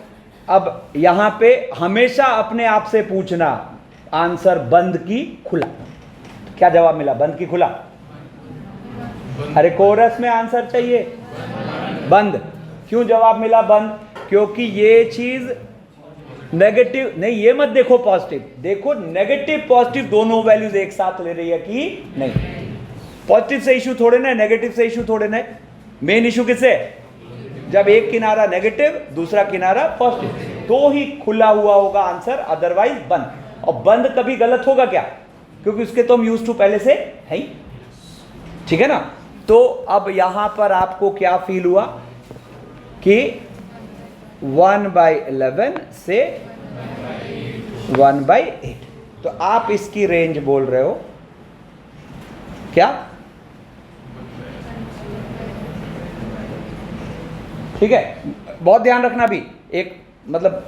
अब यहां पे हमेशा अपने आप से पूछना आंसर बंद की खुला। क्या जवाब मिला, बंद की खुला। अरे कोरस में आंसर चाहिए बंद। क्यों जवाब मिला बंद, क्योंकि ये चीज नेगेटिव नहीं, ये मत देखो पॉजिटिव, देखो नेगेटिव पॉजिटिव दोनों वैल्यूज एक साथ ले रही है कि नहीं। पॉजिटिव से इशू थोड़े ना, नेगेटिव से इशू थोड़े ना। मेन इशू किससे, जब एक किनारा नेगेटिव दूसरा किनारा पॉजिटिव, तो ही खुला हुआ होगा आंसर, अदरवाइज बंद। और बंद कभी गलत होगा क्या, क्योंकि उसके तो हम यूज टू पहले से है ही, ठीक है ना। तो अब यहां पर आपको क्या फील हुआ कि 1/11 से 1/8। तो आप इसकी रेंज बोल रहे हो क्या? ठीक है, बहुत ध्यान रखना। भी एक मतलब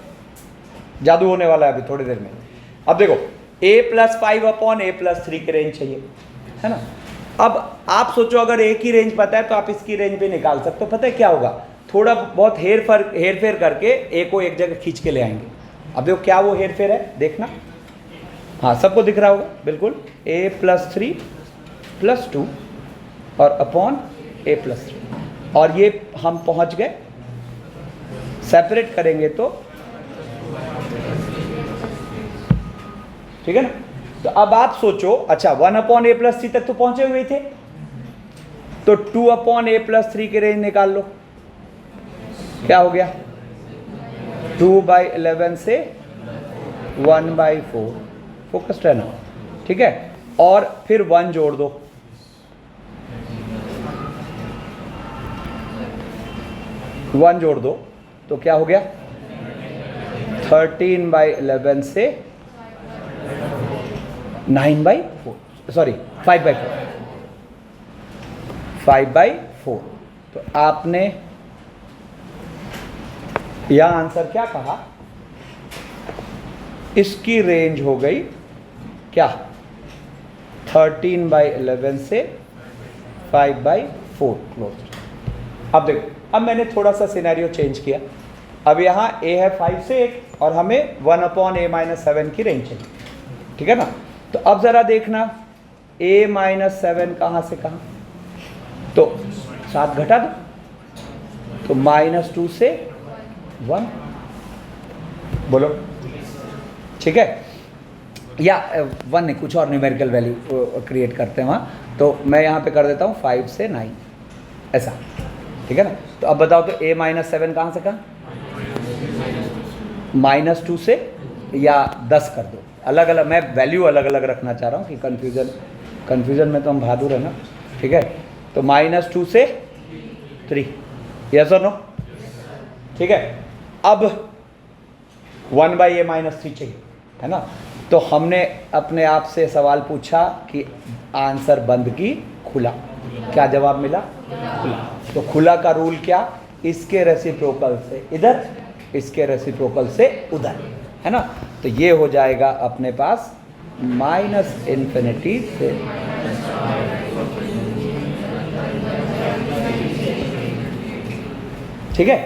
जादू होने वाला है अभी थोड़ी देर में। अब देखो a+5/a+3 की रेंज चाहिए, है ना। अब आप सोचो अगर a की रेंज पता है तो आप इसकी रेंज भी निकाल सकते हो। पता है क्या होगा, थोड़ा बहुत हेर फेर करके a को एक जगह खींच के ले आएंगे। अब देखो क्या वो हेर फेर है, देखना। हाँ, सबको दिख रहा होगा बिल्कुल। a+3+2 और अपॉन a+3, और ये हम पहुंच गए। सेपरेट करेंगे तो ठीक है ना। तो अब आप सोचो, अच्छा 1/a+3 तक तो पहुंचे हुए थे, तो 2/a+3 की रेंज निकाल लो। क्या हो गया? 2/11 से 1/4। फोकस्ड रहना, ठीक है। और फिर 1 जोड़ दो, तो क्या हो गया? 13/11 से 9/4, सॉरी 5/4। तो आपने यह आंसर क्या कहा? इसकी रेंज हो गई क्या? 13/11 से 5/4 क्लोज। अब देखो, अब मैंने थोड़ा सा सिनेरियो चेंज किया। अब यहाँ a है 5 से 1 और हमें 1/a-7 की रेंज चाहिए, ठीक है ना। तो अब ज़रा देखना, a-7 कहाँ से कहाँ, तो 7 घटा दो, तो -2 से 1। बोलो, ठीक है। या 1 नहीं, कुछ और न्यूमेरिकल वैल्यू क्रिएट करते हैं वहाँ। तो मैं यहाँ पे कर देता हूँ 5 से 9, ऐसा, ठीक है ना। तो अब बताओ तो a-7 कहाँ से कहाँ? -2 से, या 10 कर दो। अलग अलग, मैं वैल्यू अलग अलग रखना चाह रहा हूँ कि कन्फ्यूज़न में तो हम बहादुर है ना, ठीक है। तो -2 से 3, यस और नो, ठीक है। अब 1/a-3 चाहिए, है ना। तो हमने अपने आप से सवाल पूछा कि आंसर बंद की खुला, क्या जवाब मिला? खुला। तो खुला का रूल क्या? इसके रेसिप्रोकल से इधर, इसके रेसिप्रोकल से उधर, है ना। तो ये हो जाएगा अपने पास -∞ से ठीक है।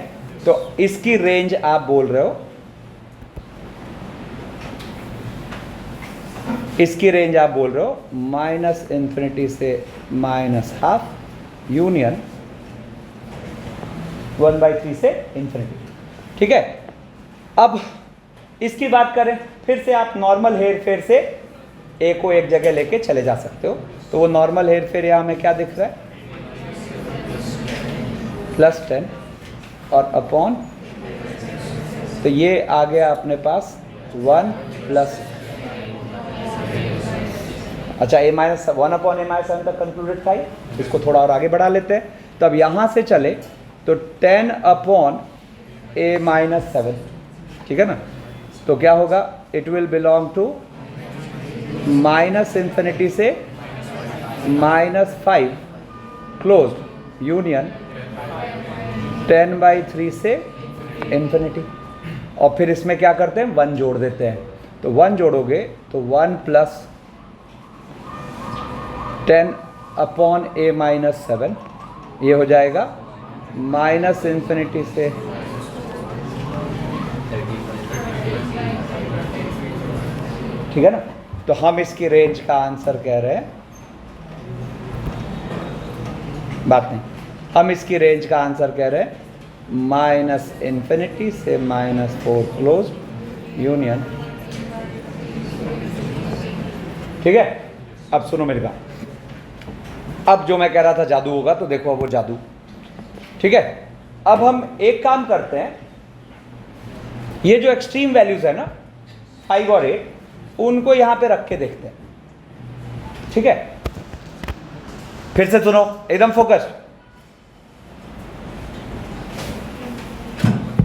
तो इसकी रेंज आप बोल रहे हो, इसकी रेंज आप बोल रहे हो -∞ से -½ यूनियन 1/3 से ∞, ठीक है। अब इसकी बात करें, फिर से आप नॉर्मल हेर फेर से a को एक जगह लेके चले जा सकते हो। तो वो नॉर्मल हेर फेर यहाँ में क्या दिख रहा है? +10 और अपॉन, तो ये आ गया अपने पास 1 प्लस, अच्छा a-1/a-7 तक कंक्लूडेड था। इसको थोड़ा और आगे बढ़ा लेते हैं। तब यहाँ से चले तो 10/a-7, ठीक है ना। तो क्या होगा? इट विल बिलोंग टू -∞ से -5 क्लोज्ड यूनियन 10/3 से ∞। और फिर इसमें क्या करते हैं? 1 जोड़ देते हैं। तो 1 जोड़ोगे तो 1 प्लस 10/a-7, ये हो जाएगा -∞ से ठीक है ना। तो हम इसकी रेंज का आंसर कह रहे हैं, बात नहीं, हम इसकी रेंज का आंसर कह रहे हैं -∞ से -4 क्लोज यूनियन, ठीक है। अब सुनो मेरी बात। अब जो मैं कह रहा था जादू होगा, तो देखो अब वो जादू, ठीक है। अब हम एक काम करते हैं, ये जो एक्सट्रीम वैल्यूज है ना 5 और 8, उनको यहां पे रख के देखते हैं, ठीक है। फिर से सुनो, एकदम फोकस्ड।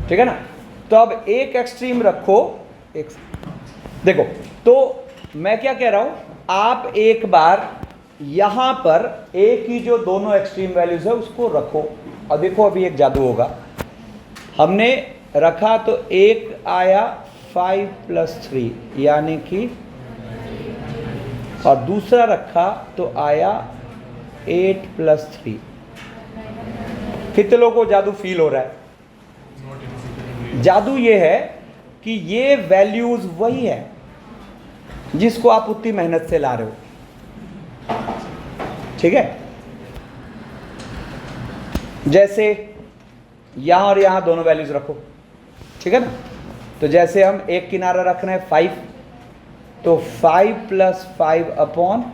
ठीक है ना। तो अब एक एक्सट्रीम रखो, एक देखो, तो मैं क्या कह रहा हूं, आप एक बार यहां पर ए की जो दोनों एक्सट्रीम वैल्यूज है उसको रखो और देखो अभी एक जादू होगा। हमने रखा तो एक आया 5 + 3 यानी कि, और दूसरा रखा तो आया 8 + 3। कितने लोगों को जादू फील हो रहा है? जादू ये है कि ये वैल्यूज वही है जिसको आप उतनी मेहनत से ला रहे हो, ठीक है। जैसे यहां और यहां दोनों वैल्यूज रखो, ठीक है ना। तो जैसे हम एक किनारा रख रहे हैं 5, तो 5 + 5 अपॉन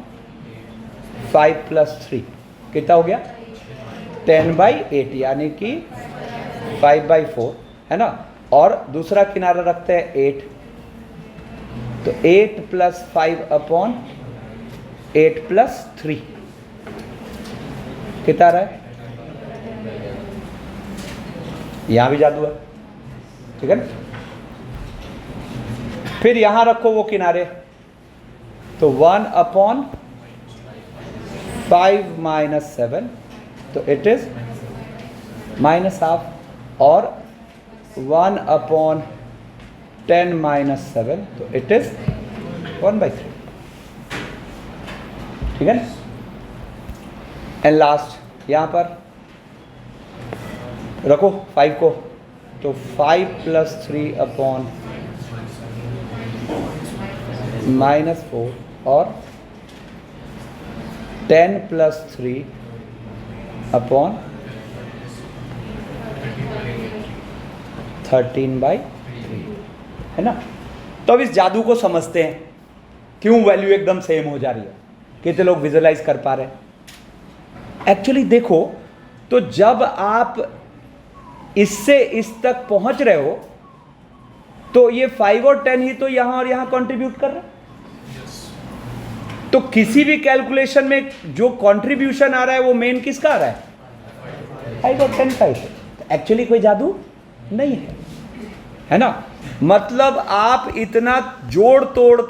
5 + 3 कितना हो गया? 10/8 यानी कि 5/4, है ना। और दूसरा किनारा रखते हैं 8, तो 8 + 5 अपॉन 8 + 3 कितना आ रहा है? यहां भी जादू है, ठीक है ना। फिर यहां रखो वो किनारे, तो 1 अपॉन 5 - 7, तो इट इज -½ और 1 अपॉन 10 - 7, तो इट इज 1/3, ठीक है ना। एंड लास्ट यहां पर रखो 5 को, तो 5 + 3 अपॉन -4 और 10 + 3 अपॉन 13/3, है ना। तो अब इस जादू को समझते हैं, क्यों वैल्यू एकदम सेम हो जा रही है, कितने लोग विजुलाइज कर पा रहे हैं। एक्चुअली देखो, तो जब आप इससे इस तक पहुंच रहे हो तो ये 5 और 10 ही तो यहां और यहां कंट्रीब्यूट कर रहे हैं। तो किसी भी कैलकुलेशन में जो कंट्रीब्यूशन आ रहा है वो मेन किसका आ रहा है? 5 और 10 का। एक्चुअली कोई जादू नहीं है ना। मतलब आप इतना जोड़ तोड़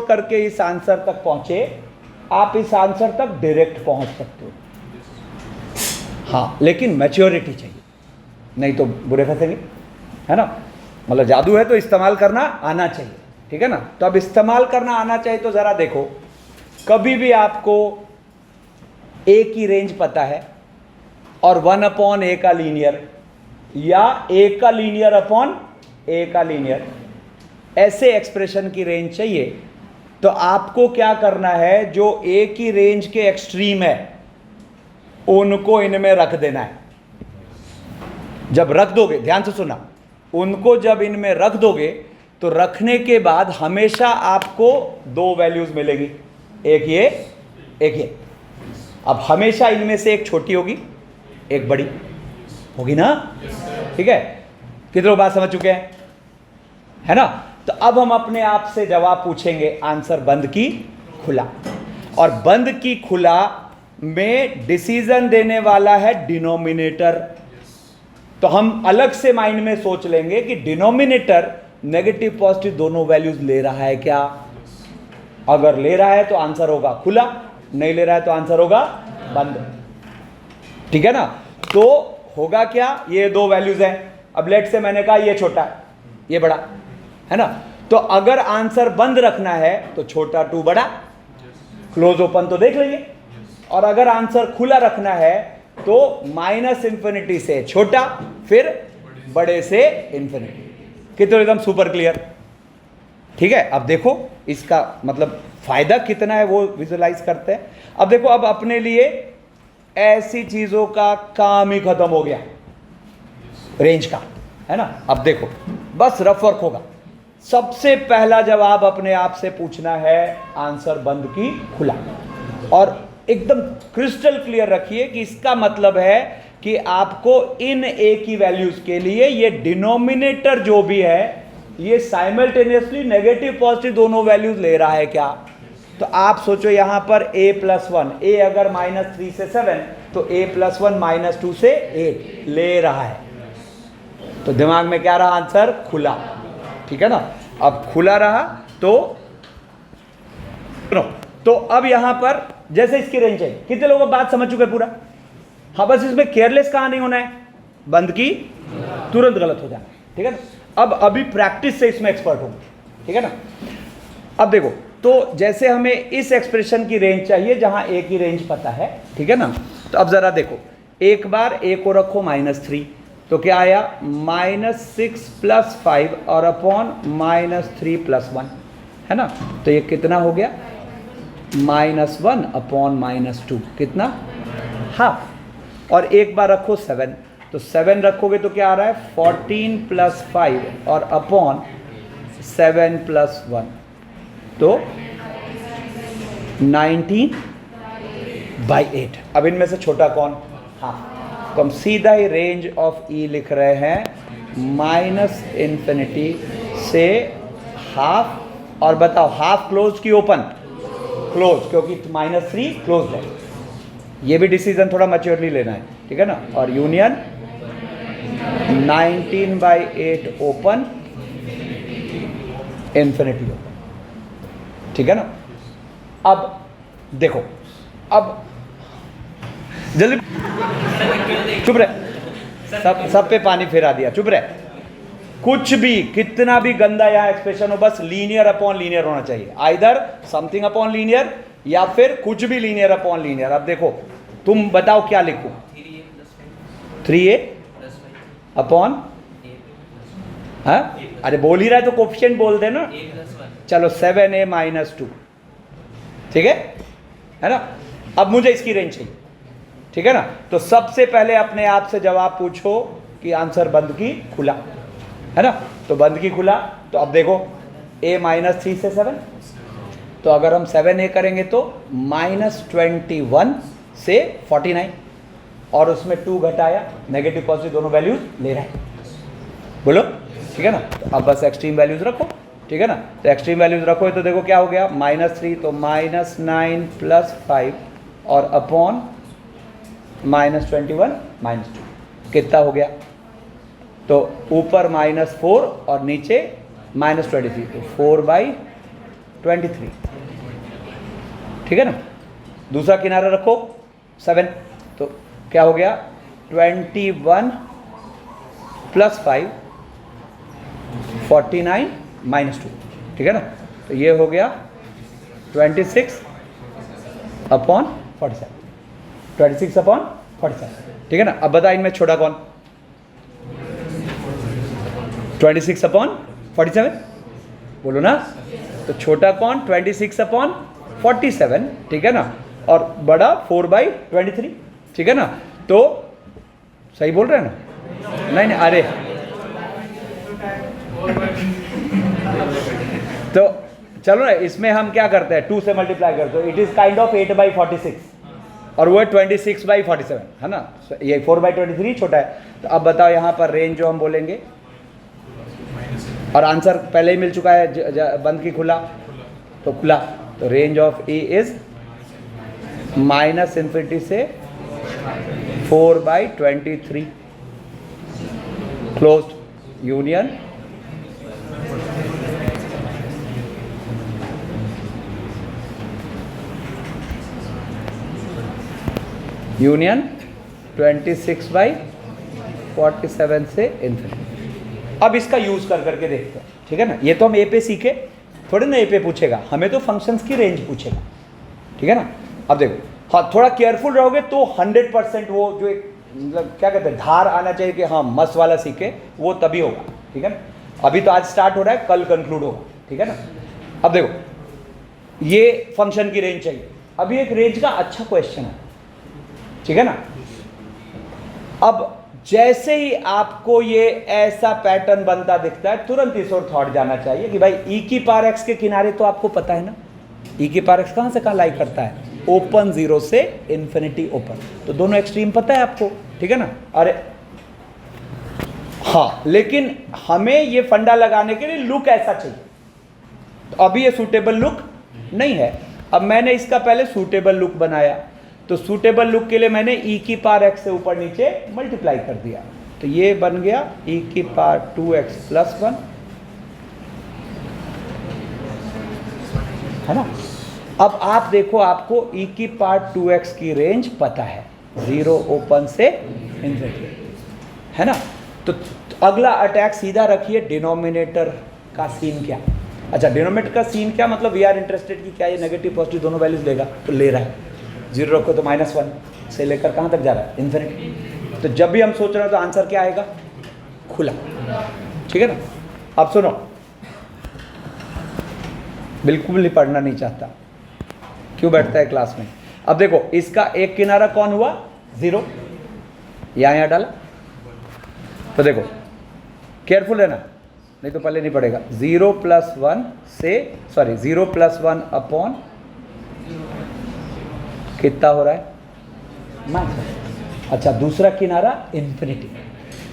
करके इस आंसर तक पहुंचे, आप इस आंसर तक डायरेक्ट पहुंच सकते हो। हाँ, लेकिन मैच्योरिटी चाहिए, नहीं तो बुरे फंसेंगे, है ना। मतलब जादू है तो इस्तेमाल करना आना चाहिए, ठीक है ना। तो अब इस्तेमाल करना आना चाहिए, तो जरा देखो, कभी भी आपको ए की रेंज पता है और 1/a का लीनियर, या a का लीनियर अपॉन a का लीनियर, ऐसे एक्सप्रेशन की रेंज चाहिए, तो आपको क्या करना है, जो a की रेंज के एक्सट्रीम है उनको इनमें रख देना है। जब रख दोगे, ध्यान से सुना, उनको जब इनमें रख दोगे तो रखने के बाद हमेशा आपको 2 वैल्यूज मिलेगी, एक ये एक ये। अब हमेशा इनमें से एक छोटी होगी एक बड़ी होगी ना, ठीक है। कितने लोग बात समझ चुके हैं, है ना। तो अब हम अपने आप से जवाब पूछेंगे, आंसर बंद की खुला, और बंद की खुला में डिसीजन देने वाला है डिनोमिनेटर। तो हम अलग से माइंड में सोच लेंगे कि डिनोमिनेटर नेगेटिव पॉजिटिव दोनों वैल्यूज ले रहा है क्या। अगर ले रहा है तो आंसर होगा खुला, नहीं ले रहा है तो आंसर होगा बंद, ठीक है ना। तो होगा क्या, ये 2 वैल्यूज हैं। अब लेट से मैंने कहा ये छोटा ये बड़ा, है ना। तो अगर आंसर बंद रखना है तो छोटा टू बड़ा, क्लोज ओपन तो देख लेंगे। और अगर आंसर खुला रखना है तो -∞ से छोटा, फिर बड़े से इन्फिनिटी। कितना एकदम सुपर क्लियर, ठीक है। अब देखो इसका मतलब फायदा कितना है वो विजुलाइज करते हैं। अब देखो, अब अपने लिए ऐसी चीजों का काम ही खत्म हो गया, रेंज का, है ना। अब देखो बस रफ वर्क होगा। सबसे पहला जवाब अपने आप से पूछना है, आंसर बंद की खुला, और एकदम क्रिस्टल क्लियर रखिए कि इसका मतलब है कि आपको इन ए की वैल्यूज के लिए ये डिनोमिनेटर जो भी है ये साइमल्टेनियसली नेगेटिव पॉजिटिव दोनों वैल्यूज ले रहा है क्या। तो आप सोचो यहां पर a + 1, a अगर -3 से 7 तो a+1 -2 से 8 ले रहा है, तो दिमाग में क्या रहा आंसर? खुला। ठीक है ना, अब खुला रहा तो अब यहां पर जैसे इसकी रेंज है, कितने लोगों बात समझ चुके पूरा? हाँ, बस इसमें केयरलेस कहां नहीं होना है, बंद की तुरंत गलत हो जाना, ठीक है ना। अब अभी प्रैक्टिस से इसमें एक्सपर्ट होंगे, ठीक है ना। अब देखो, तो जैसे हमें इस एक्सप्रेशन की रेंज चाहिए जहां ए की रेंज पता है, ठीक है ना। तो अब जरा देखो, एक बार ए को रखो -3, तो क्या आया? -6 + 5 और अपॉन -3 + 1, है ना। तो ये कितना हो गया? -1 अपॉन -2, कितना? हाफ। और एक बार रखो 7, तो 7 रखोगे तो क्या आ रहा है? 14 + 5 और अपॉन 7 + 1, तो 19/8। अब इनमें से छोटा कौन? हाफ। तो हम सीधा ही रेंज ऑफ ई लिख रहे हैं -∞ से हाफ। और बताओ, हाफ क्लोज की ओपन? क्लोज, क्योंकि -3 क्लोज है। ये भी डिसीजन थोड़ा मैच्योरली लेना है, ठीक है ना। और यूनियन 19/8 ओपन, इन्फिनिटी ओपन, ठीक है ना। अब देखो, अब जल्दी चुप रहे, सब पे पानी फिरा दिया, चुप रहे। कुछ भी, कितना भी गंदा यहाँ एक्सप्रेशन हो, बस लीनियर अपॉन लीनियर होना चाहिए, आइदर समथिंग अपॉन लीनियर या फिर कुछ भी लीनियर अपॉन लीनियर। अब देखो, तुम बताओ क्या लिखूं? 3a अपॉन, हाँ अरे बोल ही रहा है तो कोफिशिएंट बोल देना। चलो 7a - 2, ठीक है ना। अब मुझे इसकी रेंज चाहिए, ठीक है ना। तो सबसे पहले अपने आप से जवाब पूछो कि आंसर बंद की खुला, है ना। तो बंद की खुला, तो अब देखो a -3 से 7, तो अगर हम 7a करेंगे तो -21 से 49, और उसमें 2 घटाया, नेगेटिव पॉजिटिव दोनों वैल्यूज ले रहा है, बोलो, ठीक है ना। तो अब बस एक्सट्रीम वैल्यूज रखो, ठीक है ना। तो एक्सट्रीम वैल्यूज रखो, तो देखो क्या हो गया? -3, तो -9 + 5 और अपॉन -21 -2, कितना हो गया? तो ऊपर -4 और नीचे -23, तो 4/23, ठीक है ना। दूसरा किनारा रखो 7, तो क्या हो गया? 21 + 5 49 -2, ठीक है ना। तो ये हो गया 26 अपॉन 47, 26 अपॉन 47, ठीक है ना। अब बता, इनमें छोटा कौन? 26 अपॉन 47, बोलो ना। तो छोटा कौन? 26 अपॉन 47, ठीक है ना। और बड़ा 4/23, ठीक है ना। तो सही बोल रहे हैं ना? नहीं, अरे तो चलो ना, इसमें हम क्या करते हैं? 2 से मल्टीप्लाई करते हैं, इट इज काइंड ऑफ 8/46, और वो है 26/47, है ना। ये 4/23 छोटा है। तो अब बताओ यहाँ पर रेंज जो हम बोलेंगे, और आंसर पहले ही मिल चुका है, बंद की खुला, तो खुला। तो रेंज ऑफ ई इज -∞ से 4/23, क्लोज्ड, यूनियन यूनियन 26/47 से इन्फिनिटी। अब इसका यूज कर करके देखते हैं, ठीक है ना। ये तो हम ए पे सीखे, थोड़े ना ए पे पूछेगा, हमें तो फंक्शंस की रेंज पूछेगा, ठीक है ना। अब देखो, हाँ थोड़ा केयरफुल रहोगे तो 100% वो जो एक मतलब क्या कहते हैं धार आना चाहिए कि हाँ मस्त वाला सीखे, वो तभी होगा, ठीक है ना। अभी तो आज स्टार्ट हो रहा है, कल कंक्लूड होगा, ठीक है ना। अब देखो, ये फंक्शन की रेंज चाहिए। अभी एक रेंज का अच्छा क्वेश्चन है, ठीक है ना। अब जैसे ही आपको ये ऐसा पैटर्न बनता दिखता है, तुरंत इस ओर थॉट जाना चाहिए कि भाई e की पावर x के किनारे तो आपको पता है ना, e की पावर x कहां से कहां लाई करता है? ओपन 0 से इन्फिनिटी ओपन, तो दोनों एक्सट्रीम पता है आपको, ठीक है ना। अरे हाँ, लेकिन हमें ये फंडा लगाने के लिए लुक ऐसा चाहिए, तो अभी ये सूटेबल लुक नहीं है। अब मैंने इसका पहले सूटेबल लुक बनाया, तो सूटेबल लुक के लिए मैंने e की पावर x से ऊपर नीचे मल्टीप्लाई कर दिया, तो ये बन गया e की पावर 2x प्लस 1, है ना। अब आप देखो, आपको e की पावर 2x की रेंज पता है, 0 ओपन से इन्फिनिटी, है ना। तो अगला अटैक सीधा रखिए, डिनोमिनेटर का सीन क्या। अच्छा, डिनोमिनेटर का सीन क्या मतलब, वी आर इंटरेस्टेड कि क्या ये नेगेटिव पॉजिटिव दोनों वैल्यूज लेगा, तो ले रहा है। 0 रखो तो -1 से लेकर कहाँ तक जा रहा है, इन्फिनिटी। तो जब भी हम सोच रहे हैं तो आंसर क्या आएगा, खुला, ठीक है ना। अब सुनो, बिल्कुल भी पढ़ना नहीं चाहता, क्यों बैठता है क्लास में। अब देखो, इसका एक किनारा कौन हुआ, 0, यहाँ डाला, तो देखो केयरफुल है ना, नहीं तो पहले नहीं पड़ेगा। 0 + 1 से, सॉरी 0 + 1 अपॉन कितना हो रहा है, -1। अच्छा, दूसरा किनारा इन्फिनिटी,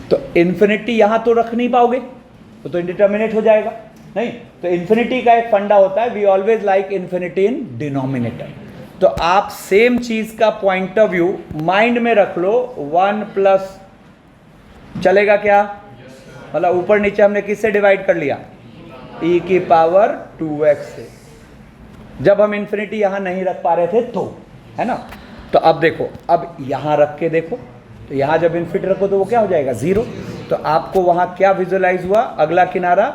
तो इन्फिनिटी यहां तो रख नहीं पाओगे, तो इंडिटर्मिनेट हो जाएगा, नहीं। तो इन्फिनिटी का एक फंडा होता है, we always like infinity in denominator. तो आप सेम चीज का पॉइंट ऑफ व्यू माइंड में रख लो, 1 प्लस चलेगा क्या, मतलब ऊपर नीचे हमने किससे डिवाइड कर लिया, e की पावर 2x से, जब हम इन्फिनिटी यहां नहीं रख पा रहे थे तो, है ना। तो अब देखो, अब यहां रख के देखो, तो यहां जब इन्फिनिटी रखो तो वो क्या हो जाएगा, 0। तो आपको वहां क्या विजुअलाइज हुआ, अगला किनारा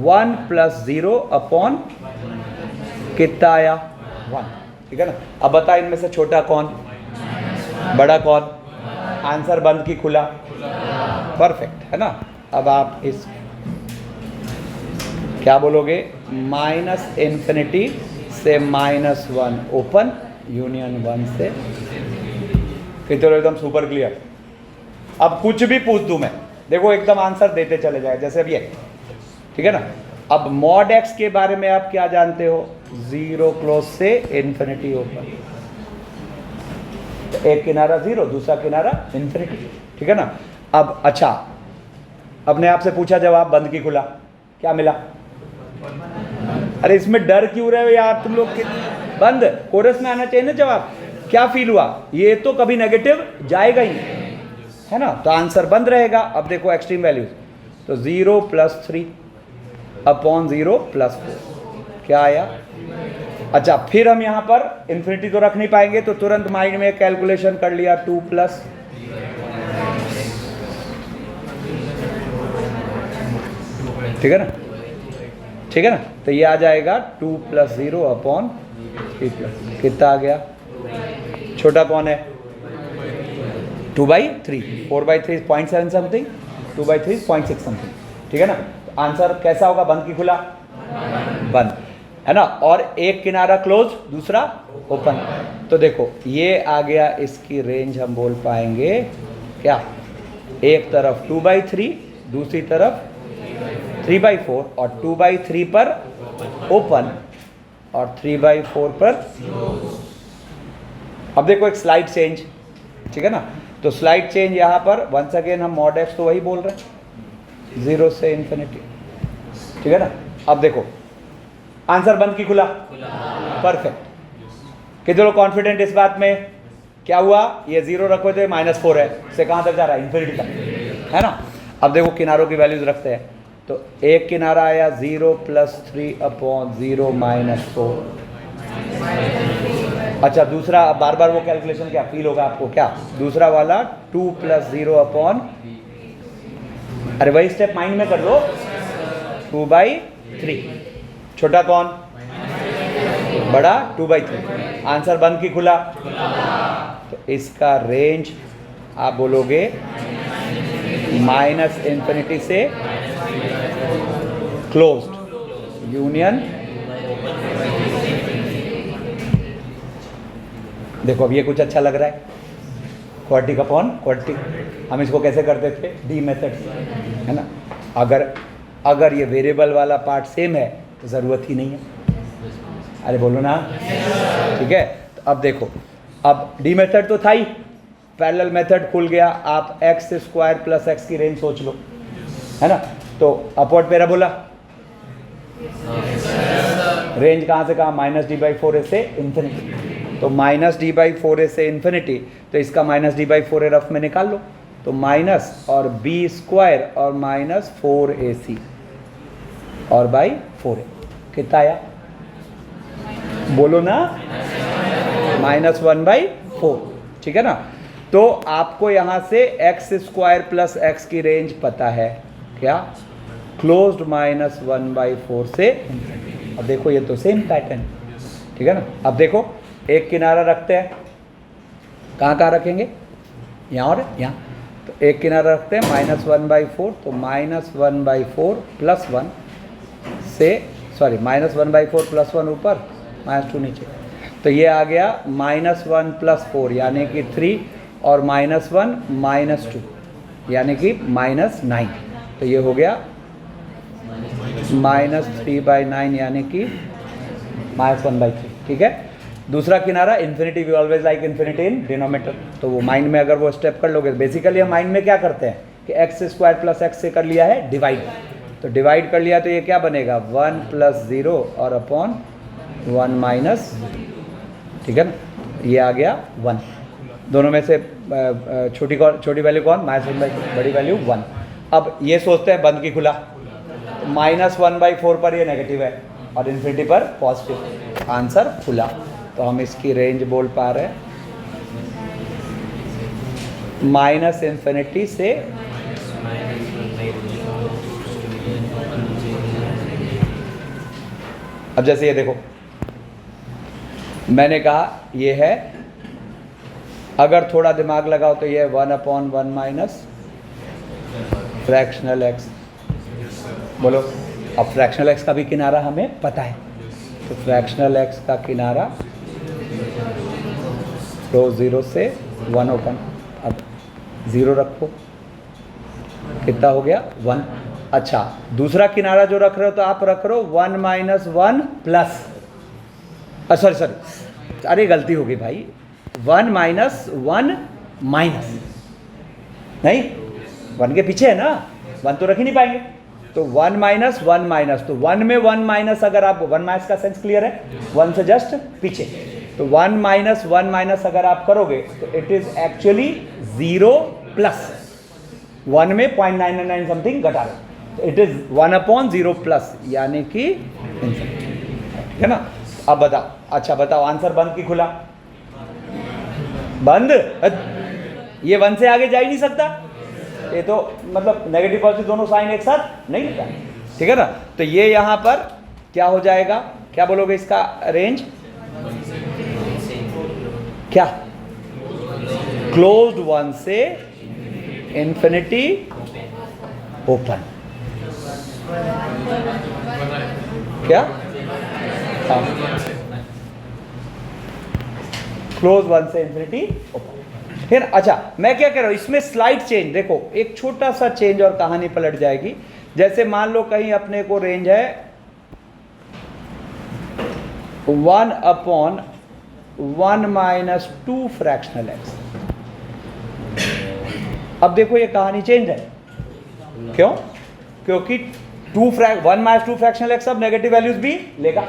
1 + 0 अपॉन कितना आया, 1, ठीक है ना। अब बता, इनमें से छोटा कौन, बड़ा कौन, आंसर बंद की खुला, परफेक्ट, है ना। अब आप इस क्या बोलोगे, -इन्फिनिटी से -1 ओपन, यूनियन 1 से, फिर तो एकदम सुपर क्लियर। अब कुछ भी पूछ दूं मैं, देखो एकदम आंसर देते चले जाए, जैसे अब ये, ठीक है ना। अब मॉड x के बारे में आप क्या जानते हो, 0 क्लोज से इन्फिनिटी ओपन, तो एक किनारा 0, दूसरा किनारा इन्फिनिटी, ठीक है ना। अब अच्छा, अपने आप से पूछा, जवाब बंद की खुला, क्या मिला, अरे इसमें डर क्यों रहे हो यार तुम लोग, बंद, कोरस में आना चाहिए ना जवाब। क्या फील हुआ, ये तो कभी नेगेटिव जाएगा ही नहीं, है ना, तो आंसर बंद रहेगा। अब देखो एक्सट्रीम वैल्यूज, तो 0 + 3 अपॉन 0 + 4, क्या आया। अच्छा, फिर हम यहां पर इन्फिनिटी तो रख नहीं पाएंगे, तो तुरंत माइंड में कैलकुलेशन कर लिया, 2 प्लस, ठीक है ना, ठीक है ना। तो ये आ जाएगा 2 + 0 अपॉन 3+, कितना आ गया, छोटा कौन है, 2/3, 4/3 0.7 समथिंग, 2/3 0.6 समथिंग, ठीक है ना। तो आंसर कैसा होगा, बंद की खुला, बंद, है ना। और एक किनारा क्लोज, दूसरा ओपन, तो देखो ये आ गया, इसकी रेंज हम बोल पाएंगे क्या, एक तरफ 2/3, दूसरी तरफ 3/4, और 2/3 पर ओपन और 3/4 पर। अब देखो एक स्लाइड चेंज, ठीक है ना। तो स्लाइड चेंज यहाँ पर वंस अगेन हम मॉड x तो वही बोल रहे हैं, 0 से इन्फिनिटी, ठीक है ना। अब देखो आंसर बंद की खुला, परफेक्ट। कितने लोग कॉन्फिडेंट इस बात में, क्या हुआ, ये 0 रखो तो -4 है, से कहाँ तक जा रहा है, इन्फिनिटी तक, है ना। अब देखो किनारों की वैल्यूज रखते हैं, तो एक किनारा आया 0 + 3 अपॉन 0 -4। अच्छा, दूसरा, बार बार वो कैलकुलेशन क्या फील होगा आपको, क्या दूसरा वाला 2 + 0 अपॉन, अरे वही स्टेप माइंड में कर लो, 2/3, छोटा कौन, बड़ा 2/3, आंसर बंद की खुला, तो इसका रेंज आप बोलोगे -इन्फिनिटी से क्लोज्ड, यूनियन। देखो अब ये कुछ अच्छा लग रहा है, क्वाड्रेटिक अपॉन क्वाड्रेटिक, हम इसको कैसे करते थे, डी मेथड, है ना। अगर ये वेरिएबल वाला पार्ट सेम है तो ज़रूरत ही नहीं है, अरे बोलो ना, ठीक है। तो अब देखो, अब डी मेथड तो था ही, पैरेलल मेथड खुल गया, आप x² + x की रेंज सोच लो, है ना। तो अपवर्ड पैराबोला, रेंज कहाँ से कहाँ, -d/4 से इन्फिनिटी, तो माइनस डी बाई फोर ए से इन्फिनिटी, तो इसका minus D by four A rough में निकाल लो, तो माइनस और बी स्क्वायर और माइनस 4ac और बाई 4a कितना आया बोलो ना, -1/4, ठीक है ना। तो आपको यहाँ से एक्स स्क्वायर प्लस एक्स की रेंज पता है क्या, क्लोज्ड -1/4 से। अब देखो ये तो सेम पैटर्न, ठीक है ना। अब देखो एक किनारा रखते हैं, कहाँ कहाँ रखेंगे, यहाँ और यहाँ, तो एक किनारा रखते हैं -1/4, तो -1/4 + 1 से, सॉरी -1/4 + 1 ऊपर, -2 नीचे, तो ये आ गया -1 + 4 यानी कि 3 और -1 -2 यानी कि -9, तो ये हो गया -3/9 यानी कि -1/3, ठीक है। दूसरा किनारा infinity, we always like infinity in denominator, तो वो माइंड में अगर वो स्टेप कर लोगे, बेसिकली हम माइंड में क्या करते हैं कि x² + x से कर लिया है डिवाइड, तो डिवाइड कर लिया तो ये क्या बनेगा 1 + 0 और अपॉन 1 - ठीक है ना, ये आ गया 1। दोनों में से छोटी वैल्यू कौन, -1/4, बड़ी वैल्यू 1। अब ये सोचते हैं बंद की खुला, तो -1/4 पर ये नेगेटिव है और इन्फिनिटी पर पॉजिटिव, आंसर खुला। तो हम इसकी रेंज बोल पा रहे हैं -∞ से अब जैसे ये देखो मैंने कहा ये है, अगर थोड़ा दिमाग लगाओ तो ये 1/1 - फ्रैक्शनल x, बोलो। अब फ्रैक्शनल x का भी किनारा हमें पता है, तो फ्रैक्शनल x का किनारा तो 0 से 1 ओपन, अब 0 रखो, कितना हो गया 1। अच्छा दूसरा किनारा जो रख रहे हो तो आप रख रहे हो 1 - 1 प्लस, सॉरी अरे गलती हो गई भाई, 1 - 1 माइनस, नहीं 1 के पीछे है ना, 1 तो रख ही नहीं पाएंगे, तो 1 - 1 माइनस, तो 1 में 1 माइनस, अगर आप 1 माइनस का सेंस क्लियर है, 1 से जस्ट पीछे, तो 1 - 1 माइनस अगर आप करोगे तो इट इज एक्चुअली 0 प्लस 1 में 0.999 समथिंग घटा लो, तो इट इज 1/0 प्लस यानी कि ठीक है ना। अब बताओ, अच्छा बताओ आंसर बंद की खुला, बंद, ये 1 से आगे जा ही नहीं सकता, ये तो मतलब नेगेटिव पॉजिटिव दोनों साइन एक साथ नहीं लिखा, ठीक है ना। तो ये यहाँ पर क्या हो जाएगा, क्या बोलोगे इसका रेंज, क्या क्लोज्ड 1 से इन्फिनिटी ओपन, क्या क्लोज 1 से इन्फिनिटी ओपन। फिर अच्छा मैं क्या कह रहा हूं, इसमें स्लाइड चेंज देखो, एक छोटा सा चेंज और कहानी पलट जाएगी। जैसे मान लो कहीं अपने को रेंज है 1/1 - 2 फ्रैक्शनल x, अब देखो ये कहानी चेंज है, क्यों, क्योंकि 1 - 2 फ्रैक्शनल x अब नेगेटिव वैल्यूज भी लेगा,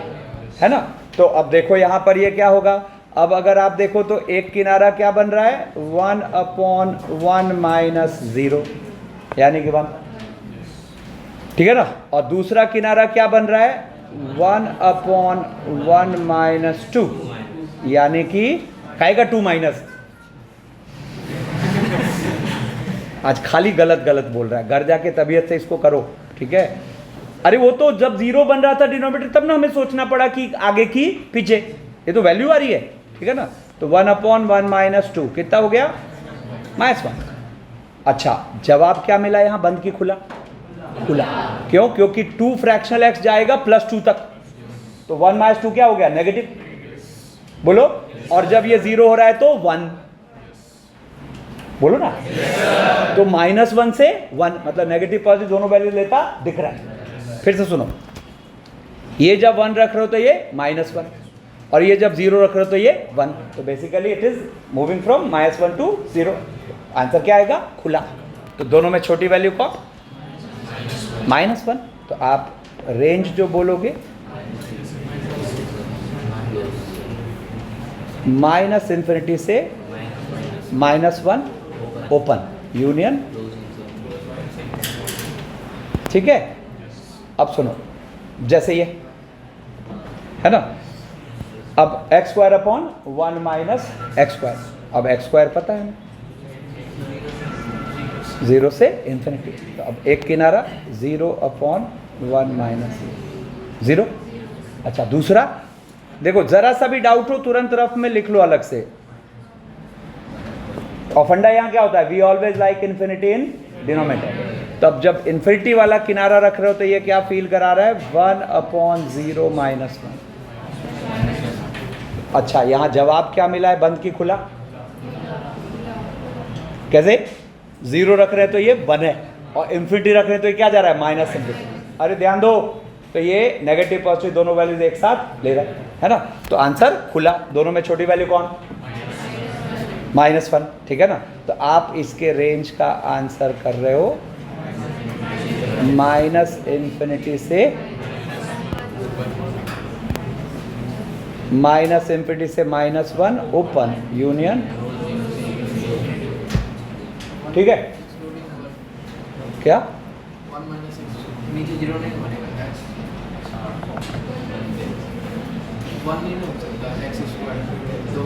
है ना। तो अब देखो यहां पर ये क्या होगा, अब अगर आप देखो तो एक किनारा क्या बन रहा है 1/1 - 0 यानी कि 1, ठीक है ना, और दूसरा किनारा क्या बन रहा है 1/1 - 2 यानी कि काएगा 2 माइनस, आज खाली गलत गलत बोल रहा है, घर जाके तबीयत से इसको करो, ठीक है। अरे वो तो जब 0 बन रहा था डिनोमिनेटर तब ना हमें सोचना पड़ा कि आगे की पीछे, ये तो वैल्यू आ रही है, ठीक है ना। तो 1/1 - 2 कितना हो गया -1। अच्छा जवाब क्या मिला यहाँ, बंद की खुला, खुला, क्यों, क्योंकि 2 फ्रैक्शनल x जाएगा +2 तक, तो 1 - 2 क्या हो गया नेगेटिव, बोलो, और जब ये 0 हो रहा है तो 1, बोलो ना, तो -1 से 1 मतलब नेगेटिव पॉजिटिव दोनों वैल्यू लेता दिख रहा है। फिर से सुनो, ये जब 1 रख रहे हो तो ये -1 और ये जब 0 रख रहे हो तो ये 1, तो basically it is moving from -1 to 0, answer क्या आएगा खुला। तो दोनों में छोटी वैल्यू कौन -1, तो आप रेंज जो बोलोगे माइनस इन्फिनिटी से -1 ओपन यूनियन, ठीक है। अब सुनो, जैसे ये है ना, अब x square upon 1 minus x square, अब एक्स स्क्वायर पता है ना, 0 से इन्फिनिटी, तो अब एक किनारा 0 अपॉन 1 माइनस 0। अच्छा, दूसरा देखो, जरा सा भी डाउट हो तुरंत रफ में लिख लो अलग से। और फंडा यहाँ क्या होता है, we always like infinity in denominator. तब जब इन्फिनिटी वाला किनारा रख रहे हो तो ये क्या फील करा रहा है, 1 अपॉन 0 माइनस 1। अच्छा, यहां जवाब क्या मिला है, बंद की खुला, कैसे 0 रख रहे हैं तो ये 1 है, और इन्फिनिटी रख रहे हैं तो ये क्या जा रहा है, माइनस इन्फिनिटी। अरे ध्यान दो, तो ये नेगेटिव पॉजिटिव दोनों वैल्यूज एक साथ ले रहा है ना, तो आंसर खुला। दोनों में छोटी वैल्यू कौन, -1, ठीक है ना। तो आप इसके रेंज का आंसर कर रहे हो माइनस इन्फिनिटी से -1 ओपन यूनियन, ठीक है। क्या 1 माइनस नीचे 0 नहीं बनेगा, 1 नहीं हो सकता, x स्क्वायर, तो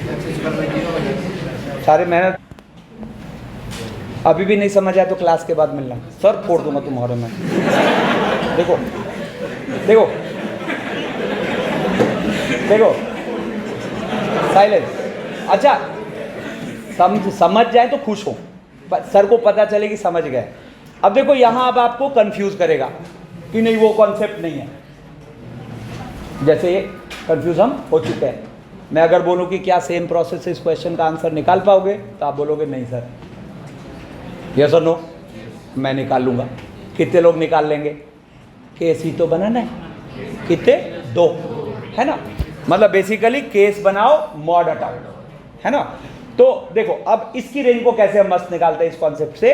x स्क्वायर बाई 0 बनेगा। सारे मेहनत अभी भी नहीं समझ आया तो क्लास के बाद मिलना, सर फोड़ दूंगा तुम्हारे में। देखो देखो देखो, साइलेंस। अच्छा, समझ जाए तो खुश हो, सर को पता चले कि समझ गए। अब देखो यहाँ अब आपको कंफ्यूज करेगा कि नहीं वो कॉन्सेप्ट नहीं है, जैसे ये कंफ्यूज हम हो चुके हैं। मैं अगर बोलूँ कि क्या सेम प्रोसेस से इस क्वेश्चन का आंसर निकाल पाओगे, तो आप बोलोगे नहीं सर, यस और नो, मैं निकाल लूँगा। कितने लोग निकाल लेंगे, केस ही तो बनाना है, कितने, 2, है ना। मतलब बेसिकली केस बनाओ, मॉड हटाओ, है ना। तो देखो अब इसकी रेंज को कैसे हम मस्त निकालते हैं इस कॉन्सेप्ट से।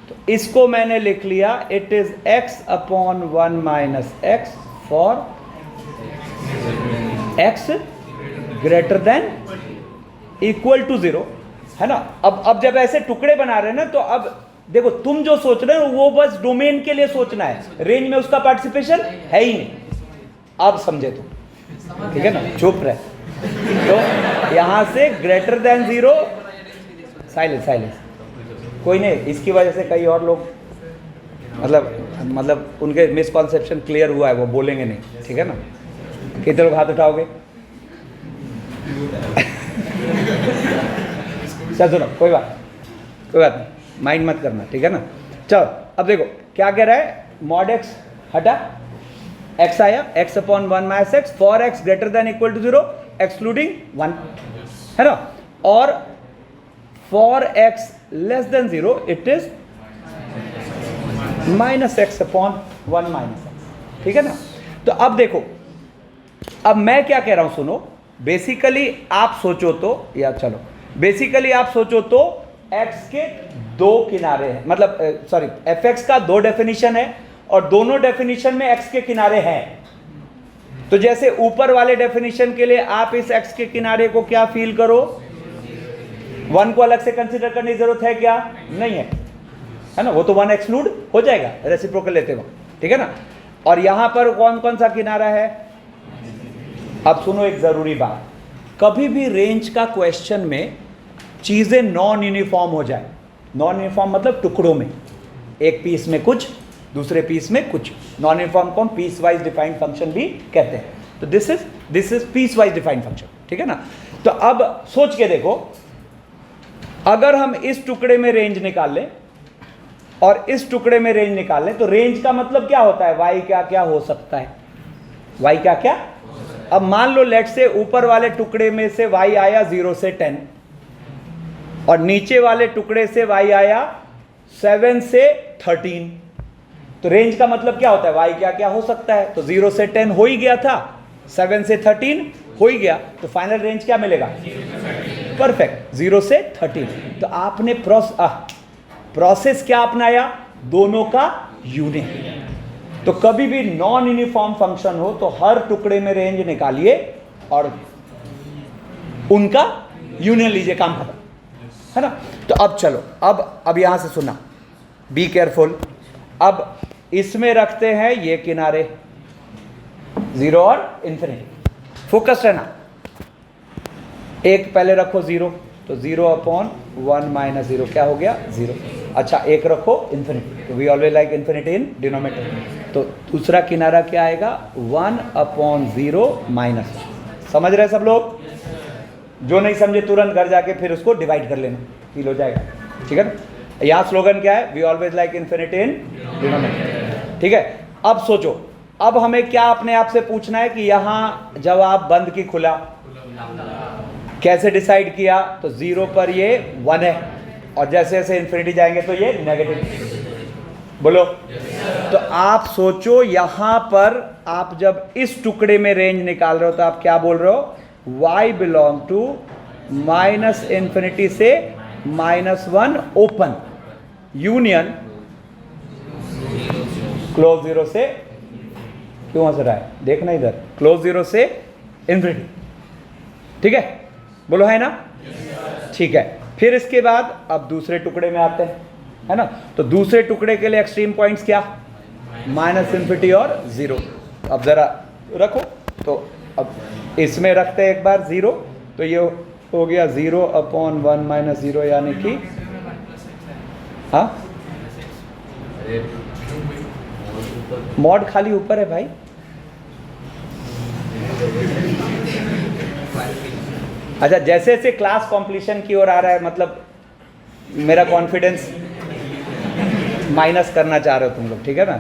तो इसको मैंने लिख लिया, it is x upon 1 minus x for x greater than equal to 0, है ना। अब जब ऐसे टुकड़े बना रहे हैं ना, तो अब देखो तुम जो सोच रहे हो वो बस डोमेन के लिए सोचना है, रेंज में उसका पार्टिसिपेशन है ही नहीं। अब समझे तुम, ठीक है ना, चुप रहे। तो यहां से ग्रेटर देन 0, साइलेंस साइलेंस, कोई नहीं, इसकी वजह से कई और लोग मतलब उनके मिसकॉन्सेप्शन क्लियर हुआ है, वो बोलेंगे नहीं, ठीक है ना। कितने लोग हाथ उठाओगे, चल सुनो, कोई बात नहीं, माइंड मत करना, ठीक है ना। चलो अब देखो क्या कह रहा है, मॉड x हटा, x आया, x upon 1 minus x for x greater than equal to 0 excluding 1, है ना। और for x less than 0 it is minus x upon 1 minus x, ठीक है ना। तो अब देखो, अब मैं क्या कह रहा हूं सुनो, बेसिकली आप सोचो तो, या चलो बेसिकली आप सोचो तो x के 2 किनारे हैं, मतलब सॉरी fx का 2 डेफिनेशन है और दोनों डेफिनेशन में x के किनारे हैं। तो जैसे ऊपर वाले डेफिनेशन के लिए आप इस x के किनारे को क्या फील करो, 1 को अलग से कंसीडर करने की जरूरत है क्या, नहीं है ना, वो तो 1 एक्सक्लूड हो जाएगा रेसिप्रोकल लेते वक्त, ठीक है ना। और यहां पर कौन कौन सा किनारा है। अब सुनो एक जरूरी बात, कभी भी रेंज का क्वेश्चन में चीजें नॉन यूनिफॉर्म हो जाए, नॉन यूनिफॉर्म मतलब टुकड़ों में, एक पीस में कुछ, दूसरे पीस में कुछ, नॉन यूनिफॉर्म को हम पीस वाइज डिफाइंड फंक्शन भी कहते हैं। तो this is peace wise defined function, ठीक है ना। तो अब सोच के देखो, अगर हम इस टुकड़े में रेंज निकाल लें और इस टुकड़े में रेंज निकाल लें, तो रेंज का मतलब क्या होता है, y क्या क्या हो सकता है, y क्या क्या। अब मान लो लेट से ऊपर वाले टुकड़े में से y आया 0 से 10 और नीचे वाले टुकड़े से y आया 7 से 13, तो रेंज का मतलब क्या होता है, y क्या क्या हो सकता है। तो 0 से 10 हो ही गया था, 7 से 13 हो ही गया, तो फाइनल रेंज क्या मिलेगा, परफेक्ट 0 से 13। तो आपने प्रोसेस क्या अपनाया, दोनों का यूनियन। तो कभी भी नॉन यूनिफॉर्म फंक्शन हो तो हर टुकड़े में रेंज निकालिए और उनका यूनियन लीजिए, काम खत्म, है ना। तो अब चलो, अब यहां से सुनना, बी केयरफुल। अब इसमें रखते हैं ये किनारे 0 और इन्फिनिटी, फोकस रहना। एक पहले रखो 0, तो 0/1 माइनस 0 क्या हो गया 0। अच्छा, एक रखो इन्फिनिटी, तो we always like infinity in denominator. तो दूसरा किनारा क्या आएगा 1/0 माइनस। समझ रहे सब लोग? जो नहीं समझे तुरंत घर जाके फिर उसको डिवाइड कर लेना, फील हो जाएगा, ठीक है ना। यहाँ स्लोगन क्या है, we always like infinity in denominator, ठीक है। अब सोचो, अब हमें क्या अपने आप से पूछना है कि यहाँ जवाब बंद की खुला, कैसे डिसाइड किया? तो 0 पर ये 1 है, और जैसे जैसे इन्फिनिटी जाएंगे तो ये नेगेटिव। बोलो। तो आप सोचो, यहां पर आप जब इस टुकड़े में रेंज निकाल रहे हो तो आप क्या बोल रहे हो, y बिलोंग टू -∞ से -1 ओपन, यूनियन क्लोज 0 से, क्यों हंस रहा है, देखना इधर, क्लोज 0 से इन्फिनिटी, ठीक है। बोलो, है ना? ठीक है। फिर इसके बाद अब दूसरे टुकड़े में आते हैं, है ना। तो दूसरे टुकड़े के लिए एक्सट्रीम पॉइंट्स क्या, -∞ और 0। अब जरा रखो, तो अब इसमें रखते हैं एक बार 0, तो ये हो गया 0/1 माइनस 0, यानी कि हाँ, मॉड खाली ऊपर है भाई। अच्छा, जैसे जैसे क्लास कॉम्प्लीशन की ओर आ रहा है, मतलब मेरा कॉन्फिडेंस माइनस करना चाह रहे हो तुम लोग, ठीक है ना।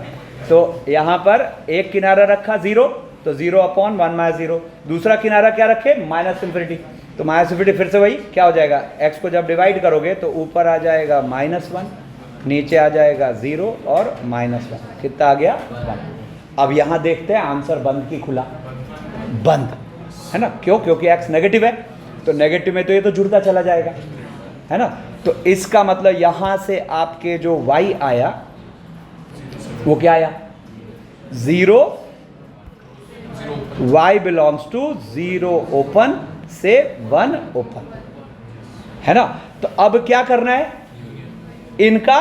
तो यहाँ पर एक किनारा रखा 0, तो 0/1 माइनस 0। दूसरा किनारा क्या रखे, -∞, तो -∞ फिर से वही क्या हो जाएगा, x को जब डिवाइड करोगे तो ऊपर आ जाएगा -1, नीचे आ जाएगा 0 और -1, कितना आ गया 1। अब यहाँ देखते हैं आंसर बंद की खुला, बंद, है ना। क्यों? क्योंकि x नेगेटिव है, तो नेगेटिव में तो ये तो जुड़ता चला जाएगा, है ना। तो इसका मतलब यहां से आपके जो y आया वो क्या आया 0, y बिलोंग्स टू 0 ओपन से 1 ओपन, है ना। तो अब क्या करना है, इनका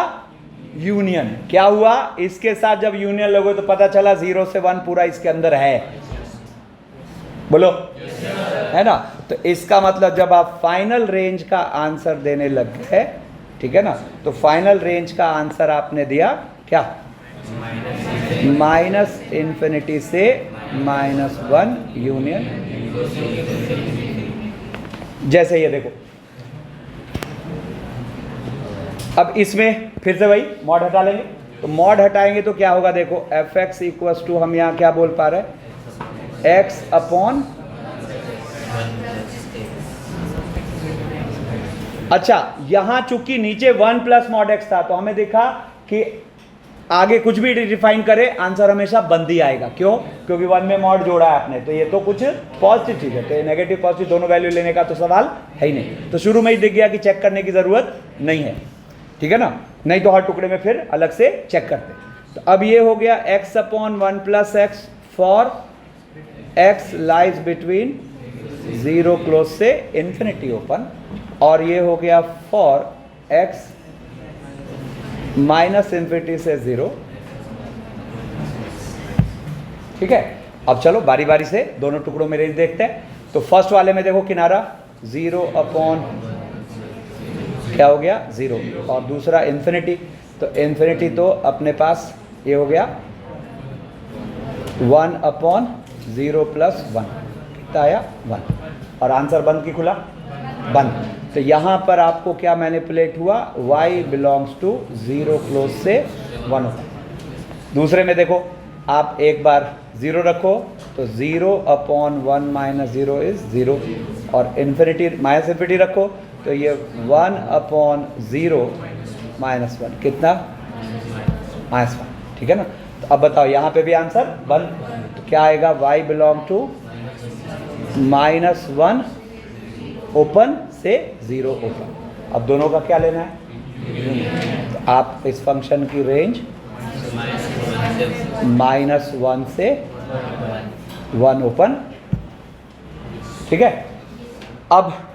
यूनियन। क्या हुआ, इसके साथ जब यूनियन लोगे तो पता चला 0 से 1 पूरा इसके अंदर है, बोलो, है ना। तो इसका मतलब जब आप फाइनल रेंज का आंसर देने लग गए, ठीक है ना, तो फाइनल रेंज का आंसर आपने दिया क्या, -∞ से -1 यूनियन। जैसे ये देखो, अब इसमें फिर से वही मॉड हटा लेंगे, तो मॉड हटाएंगे तो क्या होगा, देखो fx इक्वल्स टू, हम यहाँ क्या बोल पा रहे हैं, x/। अच्छा, यहां चूंकि नीचे 1 प्लस मॉड x था, तो हमें देखा कि आगे कुछ भी डिफाइन करे आंसर हमेशा बंद ही आएगा। क्यों? क्योंकि 1 में मॉड जोड़ा है आपने, तो ये तो कुछ पॉजिटिव चीज है, तो ये नेगेटिव पॉजिटिव दोनों वैल्यू लेने का तो सवाल है ही नहीं। तो शुरू में ही दिख गया कि चेक करने की जरूरत नहीं है, ठीक है ना, नहीं तो हर टुकड़े में फिर अलग से चेक करते। तो अब ये हो गया x/1 plus x for x lies between 0 close से इन्फिनिटी ओपन, और ये हो गया फॉर x -∞ से 0, ठीक है। अब चलो बारी बारी से दोनों टुकड़ों में रेंज देखते हैं। तो फर्स्ट वाले में देखो किनारा 0/ क्या हो गया 0, और दूसरा इन्फिनिटी, तो इन्फिनिटी तो अपने पास ये हो गया 1/0 + 1, कितना आया 1, और आंसर बंद की खुला, बंद। तो यहाँ पर आपको क्या मैनिपुलेट हुआ, y बिलोंग्स टू 0 क्लोज से 1 होता है। दूसरे में देखो, आप एक बार 0 रखो, तो 0/1 माइनस 0 इज 0, और इन्फिनिटी -∞ रखो, तो ये 1/0 - 1, कितना -1, ठीक है ना। तो अब बताओ यहाँ पे भी आंसर बंद, तो क्या आएगा, y बिलोंग टू -1 ओपन से 0 ओपन। अब दोनों का क्या लेना है, तो आप इस फंक्शन की रेंज -1 से 1 ओपन, ठीक है। अब